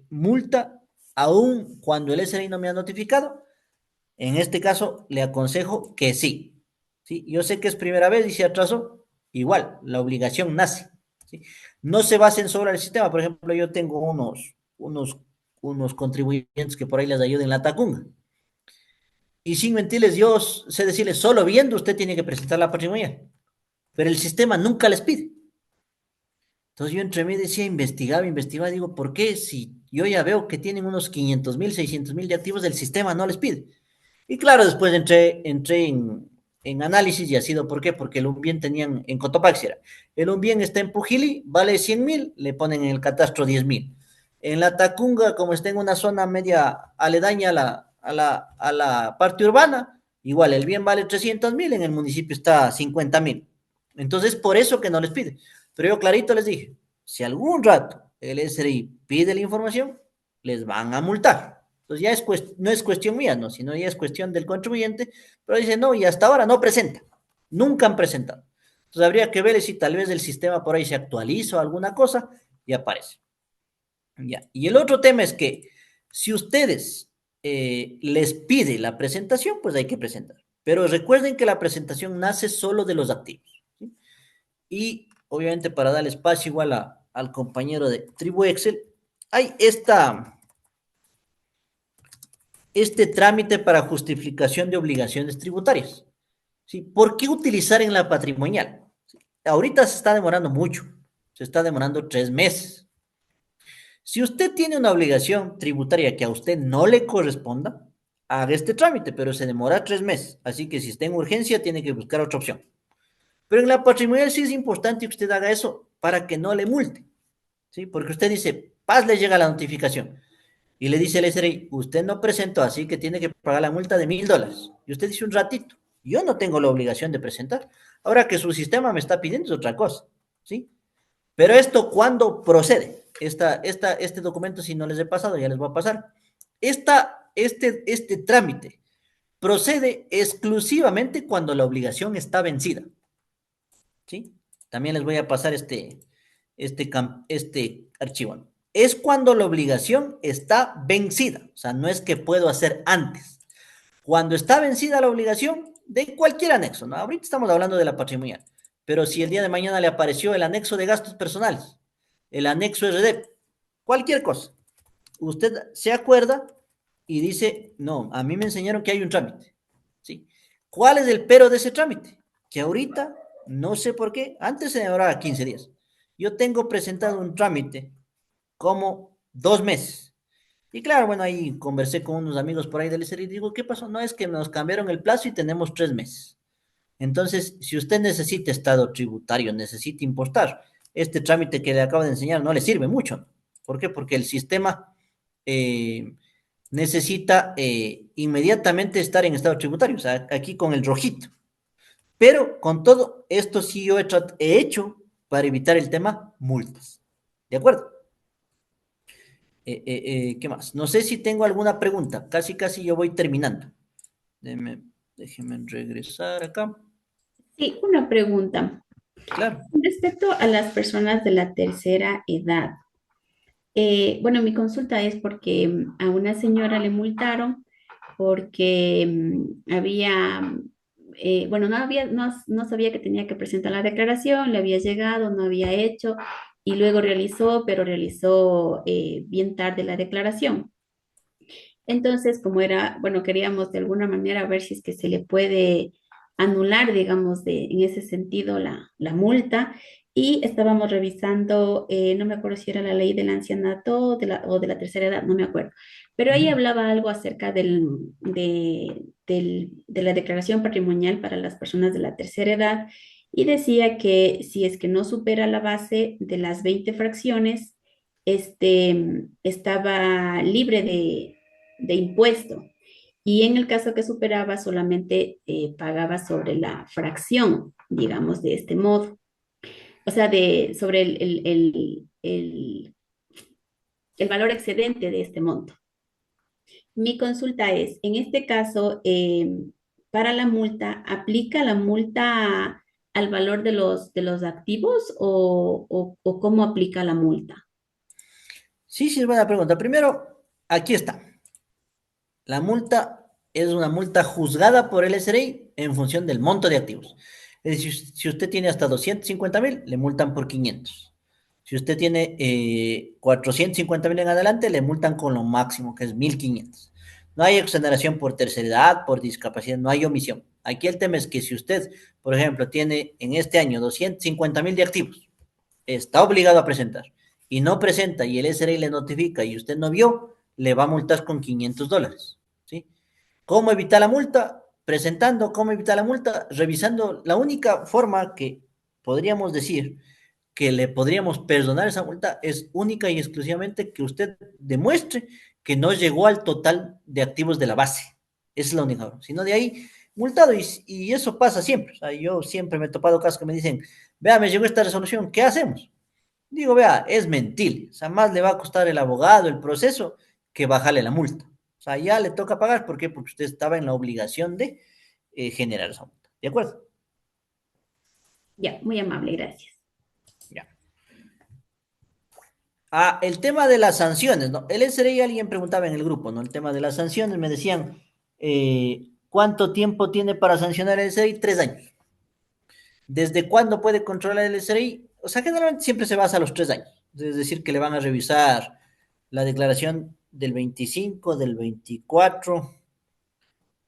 S1: multa aún cuando el SRI no me ha notificado? En este caso, le aconsejo que sí. ¿Sí? Yo sé que es primera vez y si atraso, igual, la obligación nace. ¿Sí? No se basen sobre el sistema. Por ejemplo, yo tengo unos contribuyentes que por ahí les ayuden la tacunga. Y sin mentirles, yo sé decirles, solo viendo usted tiene que presentar la patrimonía. Pero el sistema nunca les pide. Entonces yo entre mí decía, investigaba, digo, ¿por qué si yo ya veo que tienen unos 500.000, 600.000 de activos, el sistema no les pide? Y claro, después entré en análisis y ha sido, ¿por qué? Porque el Umbien tenían, en Cotopaxi era, el Umbien está en Pujili, vale 100.000, le ponen en el catastro 10.000. En la Tacunga, como está en una zona media aledaña a la parte urbana, igual el bien vale 300.000, en el municipio está 50.000. Entonces, por eso que no les pide. Pero yo clarito les dije, si algún rato el SRI pide la información, les van a multar. Entonces ya no es cuestión mía, no, sino ya es cuestión del contribuyente, pero dice, no, y hasta ahora no presenta, nunca han presentado. Entonces habría que ver si tal vez el sistema por ahí se actualiza o alguna cosa y aparece. Ya. Y el otro tema es que si ustedes les pide la presentación, pues hay que presentar. Pero recuerden que la presentación nace solo de los activos. ¿Sí? Y obviamente para dar espacio igual al compañero de Tribu Excel, hay este trámite para justificación de obligaciones tributarias. ¿Sí? ¿Por qué utilizar en la patrimonial? ¿Sí? Ahorita se está demorando mucho, se está demorando 3 meses. Si usted tiene una obligación tributaria que a usted no le corresponda, haga este trámite, pero se demora 3 meses. Así que si está en urgencia, tiene que buscar otra opción. Pero en la patrimonial sí es importante que usted haga eso para que no le multe. ¿Sí? Porque usted dice, paz, le llega la notificación. Y le dice el SRI, usted no presentó, así que tiene que pagar la multa de $1.000. Y usted dice un ratito, yo no tengo la obligación de presentar. Ahora que su sistema me está pidiendo es otra cosa, ¿sí? Pero esto, ¿cuándo procede? Este documento, si no les he pasado, ya les voy a pasar. Este trámite procede exclusivamente cuando la obligación está vencida, ¿sí? También les voy a pasar este archivo, ¿no? Es cuando la obligación está vencida, o sea, no es que puedo hacer antes. Cuando está vencida la obligación de cualquier anexo, ¿no? Ahorita estamos hablando de la patrimonial, pero si el día de mañana le apareció el anexo de gastos personales, el anexo RD, cualquier cosa, usted se acuerda y dice, no, a mí me enseñaron que hay un trámite, ¿sí? ¿Cuál es el pero de ese trámite? Que ahorita, no sé por qué, antes se demoraba 15 días. Yo tengo presentado un trámite como 2 meses. Y claro, bueno, ahí conversé con unos amigos por ahí del SRI y digo, ¿qué pasó? No, es que nos cambiaron el plazo y tenemos 3 meses. Entonces, si usted necesita estado tributario, necesita importar, este trámite que le acabo de enseñar no le sirve mucho. ¿Por qué? Porque el sistema eh, necesita inmediatamente estar en estado tributario, o sea, aquí con el rojito. Pero con todo esto sí yo he hecho para evitar el tema multas. ¿De acuerdo? ¿Qué más? No sé si tengo alguna pregunta. Casi, casi yo voy terminando. Déjenme regresar acá.
S2: Sí, una pregunta.
S1: Claro.
S2: Con respecto a las personas de la tercera edad, bueno, mi consulta es porque a una señora le multaron porque bueno, no sabía que tenía que presentar la declaración, le había llegado, no había hecho, y luego realizó, pero realizó bien tarde la declaración. Entonces, como era, bueno, queríamos de alguna manera ver si es que se le puede anular, digamos, en ese sentido la multa. Y estábamos revisando, no me acuerdo si era la ley del ancianato o de la tercera edad, no me acuerdo. Pero ahí
S1: Ujú.
S2: hablaba algo acerca de la declaración patrimonial para las personas de la tercera edad y decía que si es que no supera la base de las 20 fracciones, estaba libre de impuesto. Y en el caso que superaba, solamente pagaba sobre la fracción, digamos, de este modo. O sea, sobre el valor excedente de este monto. Mi consulta es, en este caso, para la multa, ¿aplica la multa al valor de los activos o cómo aplica la multa?
S1: Sí, sí, es buena pregunta. Primero, aquí está. La multa es una multa juzgada por el SRI en función del monto de activos. Es decir, si usted tiene hasta 250.000, le multan por 500. Si usted tiene 450.000 en adelante, le multan con lo máximo, que es 1.500. No hay exoneración por tercera edad, por discapacidad, no hay omisión. Aquí el tema es que si usted, por ejemplo, tiene en este año 250.000 de activos, está obligado a presentar y no presenta y el SRI le notifica y usted no vio, le va a multar con $500. ¿Sí? ¿Cómo evitar la multa? Presentando, ¿cómo evitar la multa? Revisando. La única forma que podríamos decir que le podríamos perdonar esa multa es única y exclusivamente que usted demuestre que no llegó al total de activos de la base. Esa es la única forma. Sino de ahí, multado. Y eso pasa siempre. O sea, yo siempre me he topado casos que me dicen, vea, me llegó esta resolución, ¿qué hacemos? Digo, vea, es mentir. O sea, más le va a costar el abogado, el proceso, que bajarle la multa. O sea, ya le toca pagar. ¿Por qué? Porque usted estaba en la obligación de generar esa multa. ¿De acuerdo?
S2: Ya, muy amable, gracias.
S1: Ya. Ah, el tema de las sanciones, ¿no? El SRI alguien preguntaba en el grupo, ¿no? El tema de las sanciones, me decían, ¿cuánto tiempo tiene para sancionar el SRI? 3 años. ¿Desde cuándo puede controlar el SRI? O sea, generalmente siempre se basa a los 3 años. Es decir, que le van a revisar la declaración del 25, del 24,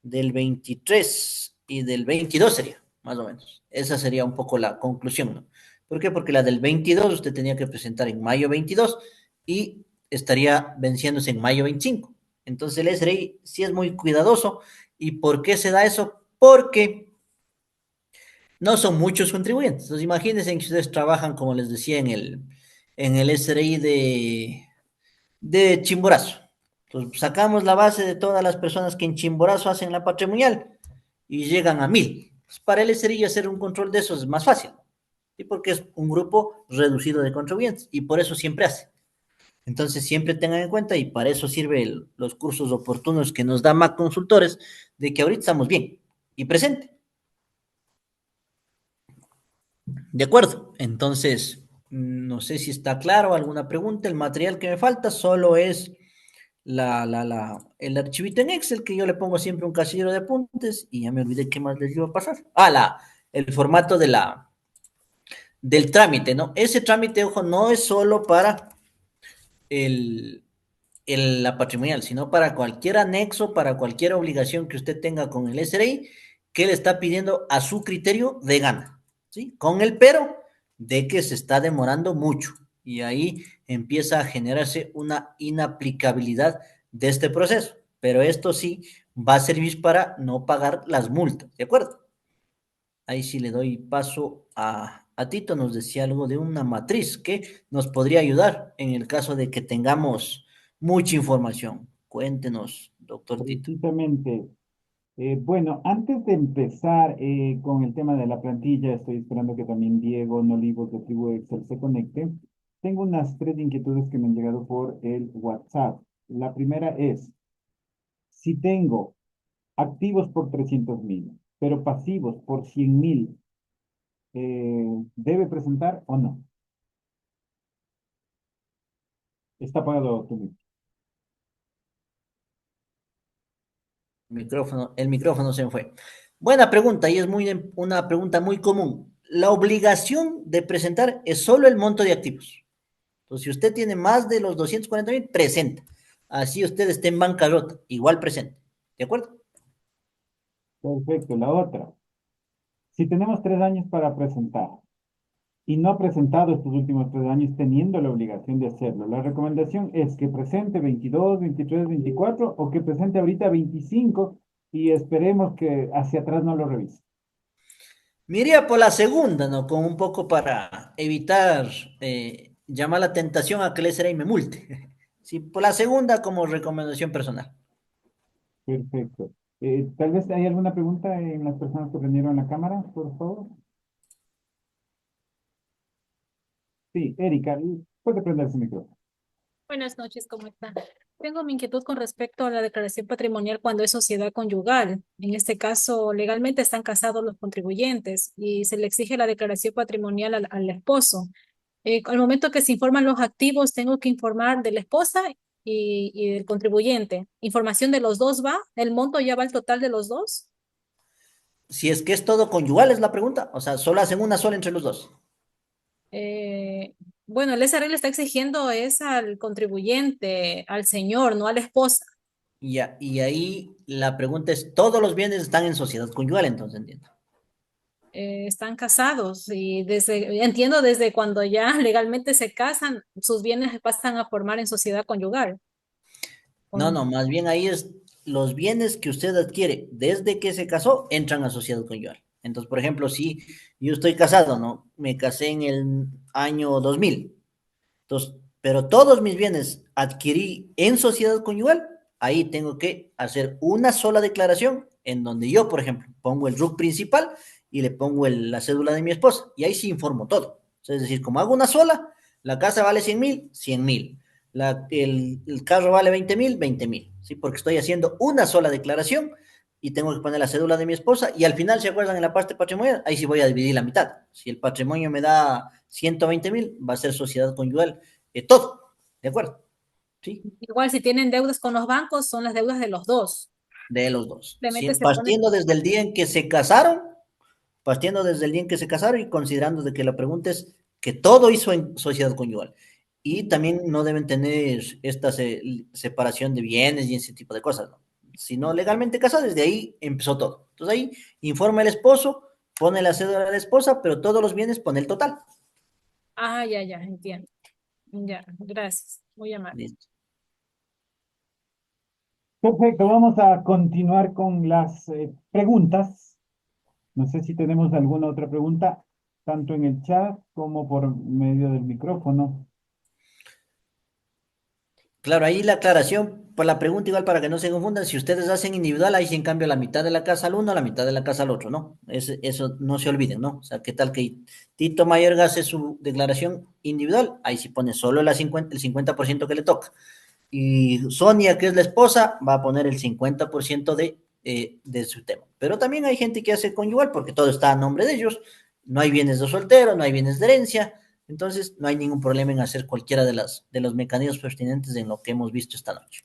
S1: del 23 y del 22 sería, más o menos. Esa sería un poco la conclusión, ¿no? ¿Por qué? Porque la del 22 usted tenía que presentar en mayo 22 y estaría venciéndose en mayo 25. Entonces el SRI sí es muy cuidadoso. ¿Y por qué se da eso? Porque no son muchos contribuyentes. Entonces imagínense que ustedes trabajan, como les decía, en el SRI de Chimborazo. Entonces, sacamos la base de todas las personas que en Chimborazo hacen la patrimonial y llegan a 1.000. Pues para el SRI hacer un control de eso es más fácil, ¿sí? Porque es un grupo reducido de contribuyentes y por eso siempre hace. Entonces, siempre tengan en cuenta y para eso sirven los cursos oportunos que nos da Mac Consultores, de que ahorita estamos bien y presente. De acuerdo. Entonces, no sé si está claro alguna pregunta. El material que me falta solo es el archivito en Excel que yo le pongo siempre un casillero de apuntes y ya me olvidé qué más les iba a pasar. Ah, el formato del trámite, ¿no? Ese trámite, ojo, no es solo para el, la patrimonial, sino para cualquier anexo, para cualquier obligación que usted tenga con el SRI, que le está pidiendo a su criterio de gana, ¿sí? Con el pero de que se está demorando mucho y ahí empieza a generarse una inaplicabilidad de este proceso. Pero esto sí va a servir para no pagar las multas, ¿de acuerdo? Ahí sí le doy paso a Tito, nos decía algo de una matriz que nos podría ayudar en el caso de que tengamos mucha información. Cuéntenos, doctor Tito.
S3: Precisamente, bueno, antes de empezar con el tema de la plantilla, estoy esperando que también Diego Nolivos de Tribu Excel se conecte. Tengo unas tres inquietudes que me han llegado por el WhatsApp. La primera es, si tengo activos por 300.000, pero pasivos por 100.000, ¿debe presentar o no? Está pagado tú mismo.
S1: El micrófono se me fue. Buena pregunta y es una pregunta muy común. La obligación de presentar es solo el monto de activos. Entonces, si usted tiene más de los 240.000, presenta. Así usted esté en bancarrota, igual presente. ¿De acuerdo?
S3: Perfecto. La otra. Si tenemos 3 años para presentar y no ha presentado estos últimos 3 años teniendo la obligación de hacerlo, la recomendación es que presente 22, 23, 24 o que presente ahorita 25 y esperemos que hacia atrás no lo revise.
S1: Me iría por la segunda, ¿no? Como un poco para evitar llamar la tentación a que le será y me multe. Sí, por la segunda como recomendación personal.
S3: Perfecto. Tal vez hay alguna pregunta en las personas que prendieron la cámara, por favor. Sí, Erika, puede prender su micrófono.
S4: Buenas noches, ¿cómo están? Tengo mi inquietud con respecto a la declaración patrimonial cuando es sociedad conyugal. En este caso, legalmente están casados los contribuyentes y se le exige la declaración patrimonial al esposo. Al momento que se informan los activos, tengo que informar de la esposa y del contribuyente. ¿Información de los dos va? ¿El monto ya va al total de los dos?
S1: Si es que es todo conyugal, es la pregunta. O sea, solo hacen una sola entre los dos.
S4: Eh, bueno, el SRL le está exigiendo es al contribuyente, al señor, no a la esposa.
S1: Ya, y ahí la pregunta es, ¿todos los bienes están en sociedad conyugal? Entonces entiendo.
S4: Están casados y entiendo desde cuando ya legalmente se casan, sus bienes pasan a formar en sociedad conyugal.
S1: No,
S4: Con-
S1: no, más bien ahí es los bienes que usted adquiere desde que se casó entran a sociedad conyugal. Entonces, por ejemplo, si yo estoy casado, ¿no? Me casé en el año 2000. Entonces, pero todos mis bienes adquirí en sociedad conyugal, ahí tengo que hacer una sola declaración en donde yo, por ejemplo, pongo el RUC principal y le pongo la cédula de mi esposa y ahí sí informo todo. O sea, es decir, como hago una sola, la casa vale 100.000, 100.000. El carro vale 20.000, 20.000. ¿Sí? Porque estoy haciendo una sola declaración y tengo que poner la cédula de mi esposa y al final, ¿se acuerdan en la parte patrimonial? Ahí sí voy a dividir la mitad. Si el patrimonio me da 120.000, va a ser sociedad conyugal, todo, ¿de acuerdo? Sí,
S4: Igual si tienen deudas con los bancos, son las deudas de los dos.
S1: de los dos.
S4: Simplemente se pone,
S1: Partiendo desde el día en que se casaron, partiendo desde el día en que se casaron y considerando de que la pregunta es que todo hizo en sociedad conyugal. Y también no deben tener esta separación de bienes y ese tipo de cosas, ¿no? Sino legalmente casados, desde ahí empezó todo. Entonces ahí informa el esposo, pone la cédula de la esposa, pero todos los bienes pone el total.
S4: ya, ya, entiendo. Ya, gracias. Muy amable.
S1: Listo.
S3: Perfecto, vamos a continuar con las preguntas. No sé si tenemos alguna otra pregunta, tanto en el chat como por medio del micrófono.
S1: Claro, ahí la aclaración, por la pregunta igual para que no se confundan, si ustedes hacen individual, ahí sí en cambio la mitad de la casa al uno, la mitad de la casa al otro, ¿no? Eso no se olviden, ¿no? O sea, ¿qué tal que Tito Mayorga hace su declaración individual? Ahí sí pone solo el 50% que le toca. Y Sonia, que es la esposa, va a poner el 50% de su tema. Pero también hay gente que hace conyugal porque todo está a nombre de ellos, no hay bienes de soltero, no hay bienes de herencia, entonces no hay ningún problema en hacer cualquiera de los mecanismos pertinentes en lo que hemos visto esta noche.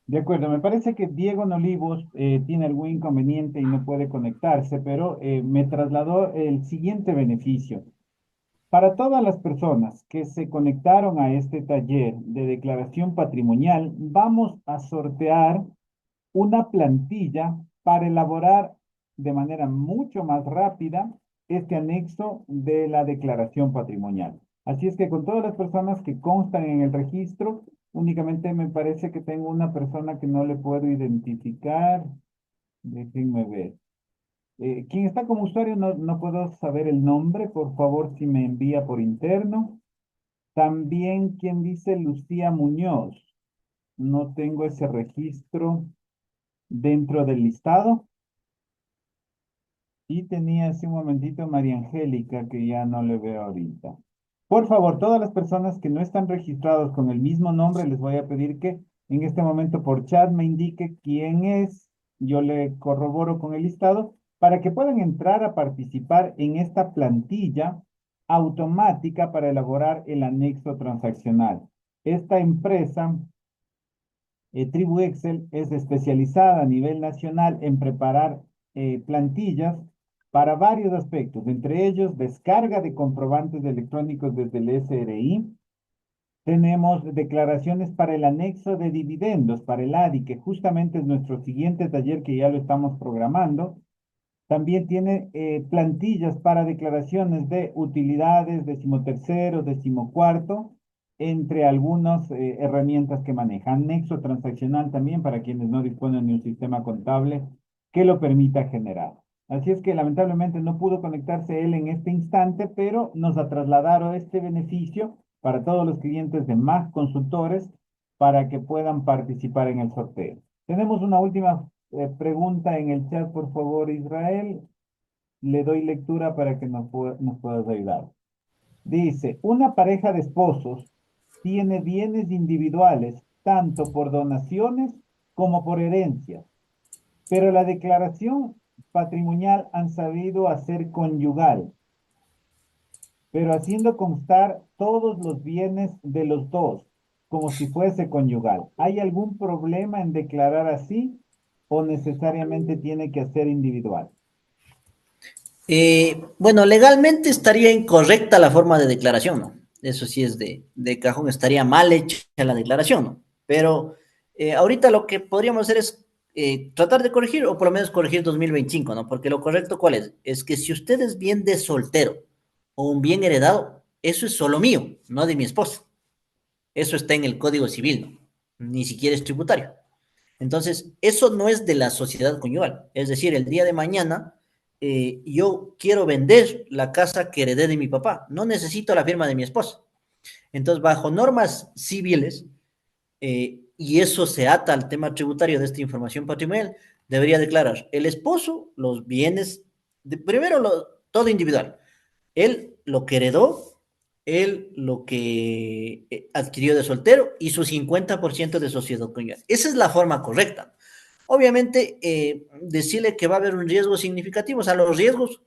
S3: De acuerdo, me parece que Diego Nolivos tiene algún inconveniente y no puede conectarse, pero me trasladó el siguiente beneficio. Para todas las personas que se conectaron a este taller de declaración patrimonial, vamos a sortear una plantilla para elaborar de manera mucho más rápida este anexo de la declaración patrimonial. Así es que con todas las personas que constan en el registro, únicamente me parece que tengo una persona que no le puedo identificar. Déjenme ver. Quien está como usuario no puedo saber el nombre, por favor, si me envía por interno. También quien dice Lucía Muñoz. No tengo ese registro dentro del listado. Y tenía hace un momentito María Angélica, que ya no le veo ahorita. Por favor, todas las personas que no están registrados con el mismo nombre, les voy a pedir que en este momento por chat me indique quién es. Yo le corroboro con el listado para que puedan entrar a participar en esta plantilla automática para elaborar el anexo transaccional. Esta empresa Tribu Excel es especializada a nivel nacional en preparar plantillas para varios aspectos, entre ellos descarga de comprobantes electrónicos desde el SRI. Tenemos declaraciones para el anexo de dividendos, para el ADI, que justamente es nuestro siguiente taller que ya lo estamos programando. También tiene plantillas para declaraciones de utilidades, 13º, 14º, entre algunas herramientas que maneja. Anexo transaccional también para quienes no disponen de un sistema contable que lo permita generar. Así es que lamentablemente no pudo conectarse él en este instante, pero nos ha trasladado este beneficio para todos los clientes de más consultores para que puedan participar en el sorteo. Tenemos una última pregunta en el chat, por favor, Israel. Le doy lectura para que nos puedas ayudar. Dice, una pareja de esposos tiene bienes individuales, tanto por donaciones como por herencias, pero la declaración patrimonial han sabido hacer conyugal, pero haciendo constar todos los bienes de los dos, como si fuese conyugal. ¿Hay algún problema en declarar así o necesariamente tiene que hacer individual?
S1: Bueno, legalmente estaría incorrecta la forma de declaración, ¿no? Eso sí es de cajón, estaría mal hecha la declaración, ¿no? Pero ahorita lo que podríamos hacer es tratar de corregir, o por lo menos corregir 2025, ¿no? Porque lo correcto, ¿cuál es? Es que si usted es bien de soltero o un bien heredado, eso es solo mío, no de mi esposa. Eso está en el Código Civil, ¿no? Ni siquiera es tributario. Entonces, eso no es de la sociedad conyugal. Es decir, el día de mañana yo quiero vender la casa que heredé de mi papá. No necesito la firma de mi esposa. Entonces, bajo normas civiles, y eso se ata al tema tributario de esta información patrimonial, debería declarar el esposo los bienes, primero todo individual. Él lo que heredó, él lo que adquirió de soltero y su 50% de sociedad conyugal. Esa es la forma correcta. Obviamente, decirle que va a haber un riesgo significativo, o sea, los riesgos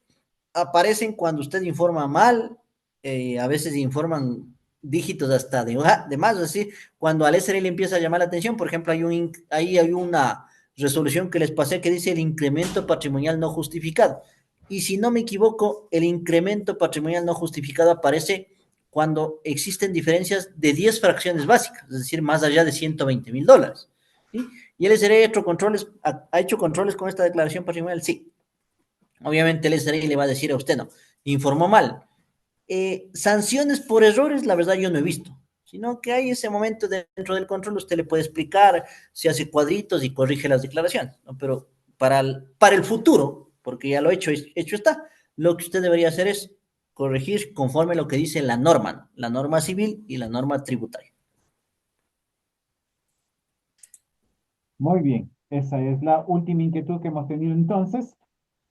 S1: aparecen cuando usted informa mal, a veces informan dígitos hasta de más, así, cuando al SRI le empieza a llamar la atención, por ejemplo, ahí hay una resolución que les pasé que dice el incremento patrimonial no justificado. Y si no me equivoco, el incremento patrimonial no justificado aparece cuando existen diferencias de 10 fracciones básicas, es decir, más allá de $120,000. ¿Sí? ¿Y el SRI ha hecho controles con esta declaración patrimonial? Sí. Obviamente el SRI le va a decir a usted, no, informó mal. Sanciones por errores, la verdad yo no he visto, sino que hay ese momento dentro del control, usted le puede explicar, se hace cuadritos y corrige las declaraciones, ¿no? Pero para el futuro, porque ya lo he hecho está, lo que usted debería hacer es corregir conforme lo que dice la norma, ¿no? La norma civil y la norma tributaria.
S3: Muy bien, esa es la última inquietud que hemos tenido entonces.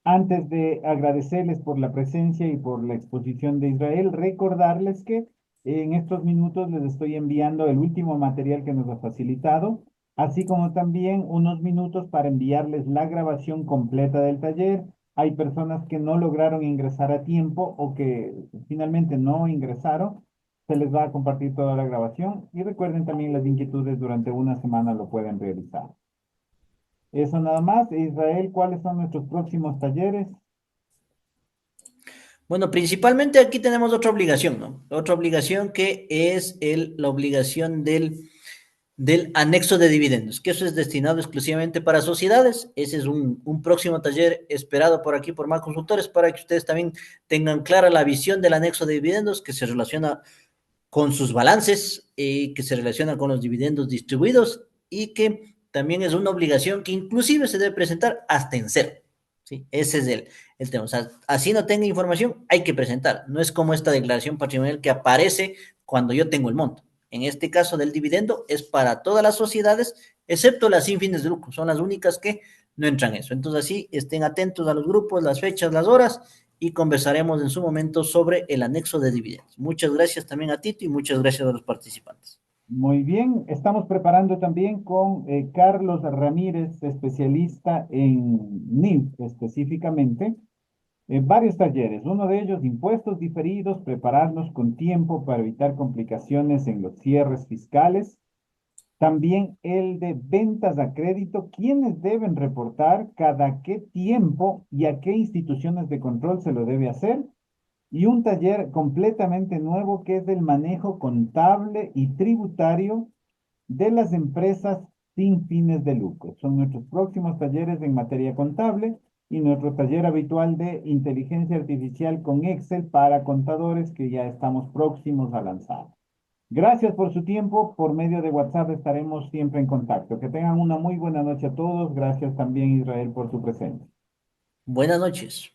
S3: Antes de agradecerles por la presencia y por la exposición de Israel, recordarles que en estos minutos les estoy enviando el último material que nos ha facilitado, así como también unos minutos para enviarles la grabación completa del taller. Hay personas que no lograron ingresar a tiempo o que finalmente no ingresaron. Se les va a compartir toda la grabación y recuerden también las inquietudes durante una semana lo pueden realizar. Eso nada más. Israel, ¿cuáles son nuestros próximos talleres?
S1: Bueno, principalmente aquí tenemos otra obligación, ¿no? Otra obligación que es la obligación del anexo de dividendos, que eso es destinado exclusivamente para sociedades. Ese es un próximo taller esperado por aquí por más consultores para que ustedes también tengan clara la visión del anexo de dividendos que se relaciona con sus balances, que se relaciona con los dividendos distribuidos y que también es una obligación que inclusive se debe presentar hasta en cero. ¿Sí? Ese es el tema. O sea, así no tenga información, hay que presentar. No es como esta declaración patrimonial que aparece cuando yo tengo el monto. En este caso del dividendo es para todas las sociedades, excepto las sin fines de lucro. Son las únicas que no entran en eso. Entonces, así estén atentos a los grupos, las fechas, las horas y conversaremos en su momento sobre el anexo de dividendos. Muchas gracias también a Tito y muchas gracias a los participantes.
S3: Muy bien, estamos preparando también con Carlos Ramírez, especialista en NIF específicamente, varios talleres. Uno de ellos, impuestos diferidos, prepararnos con tiempo para evitar complicaciones en los cierres fiscales. También el de ventas a crédito, quiénes deben reportar, cada qué tiempo y a qué instituciones de control se lo debe hacer. Y un taller completamente nuevo que es el manejo contable y tributario de las empresas sin fines de lucro. Son nuestros próximos talleres en materia contable y nuestro taller habitual de inteligencia artificial con Excel para contadores que ya estamos próximos a lanzar. Gracias por su tiempo. Por medio de WhatsApp estaremos siempre en contacto. Que tengan una muy buena noche a todos. Gracias también, Israel, por su presencia.
S1: Buenas noches.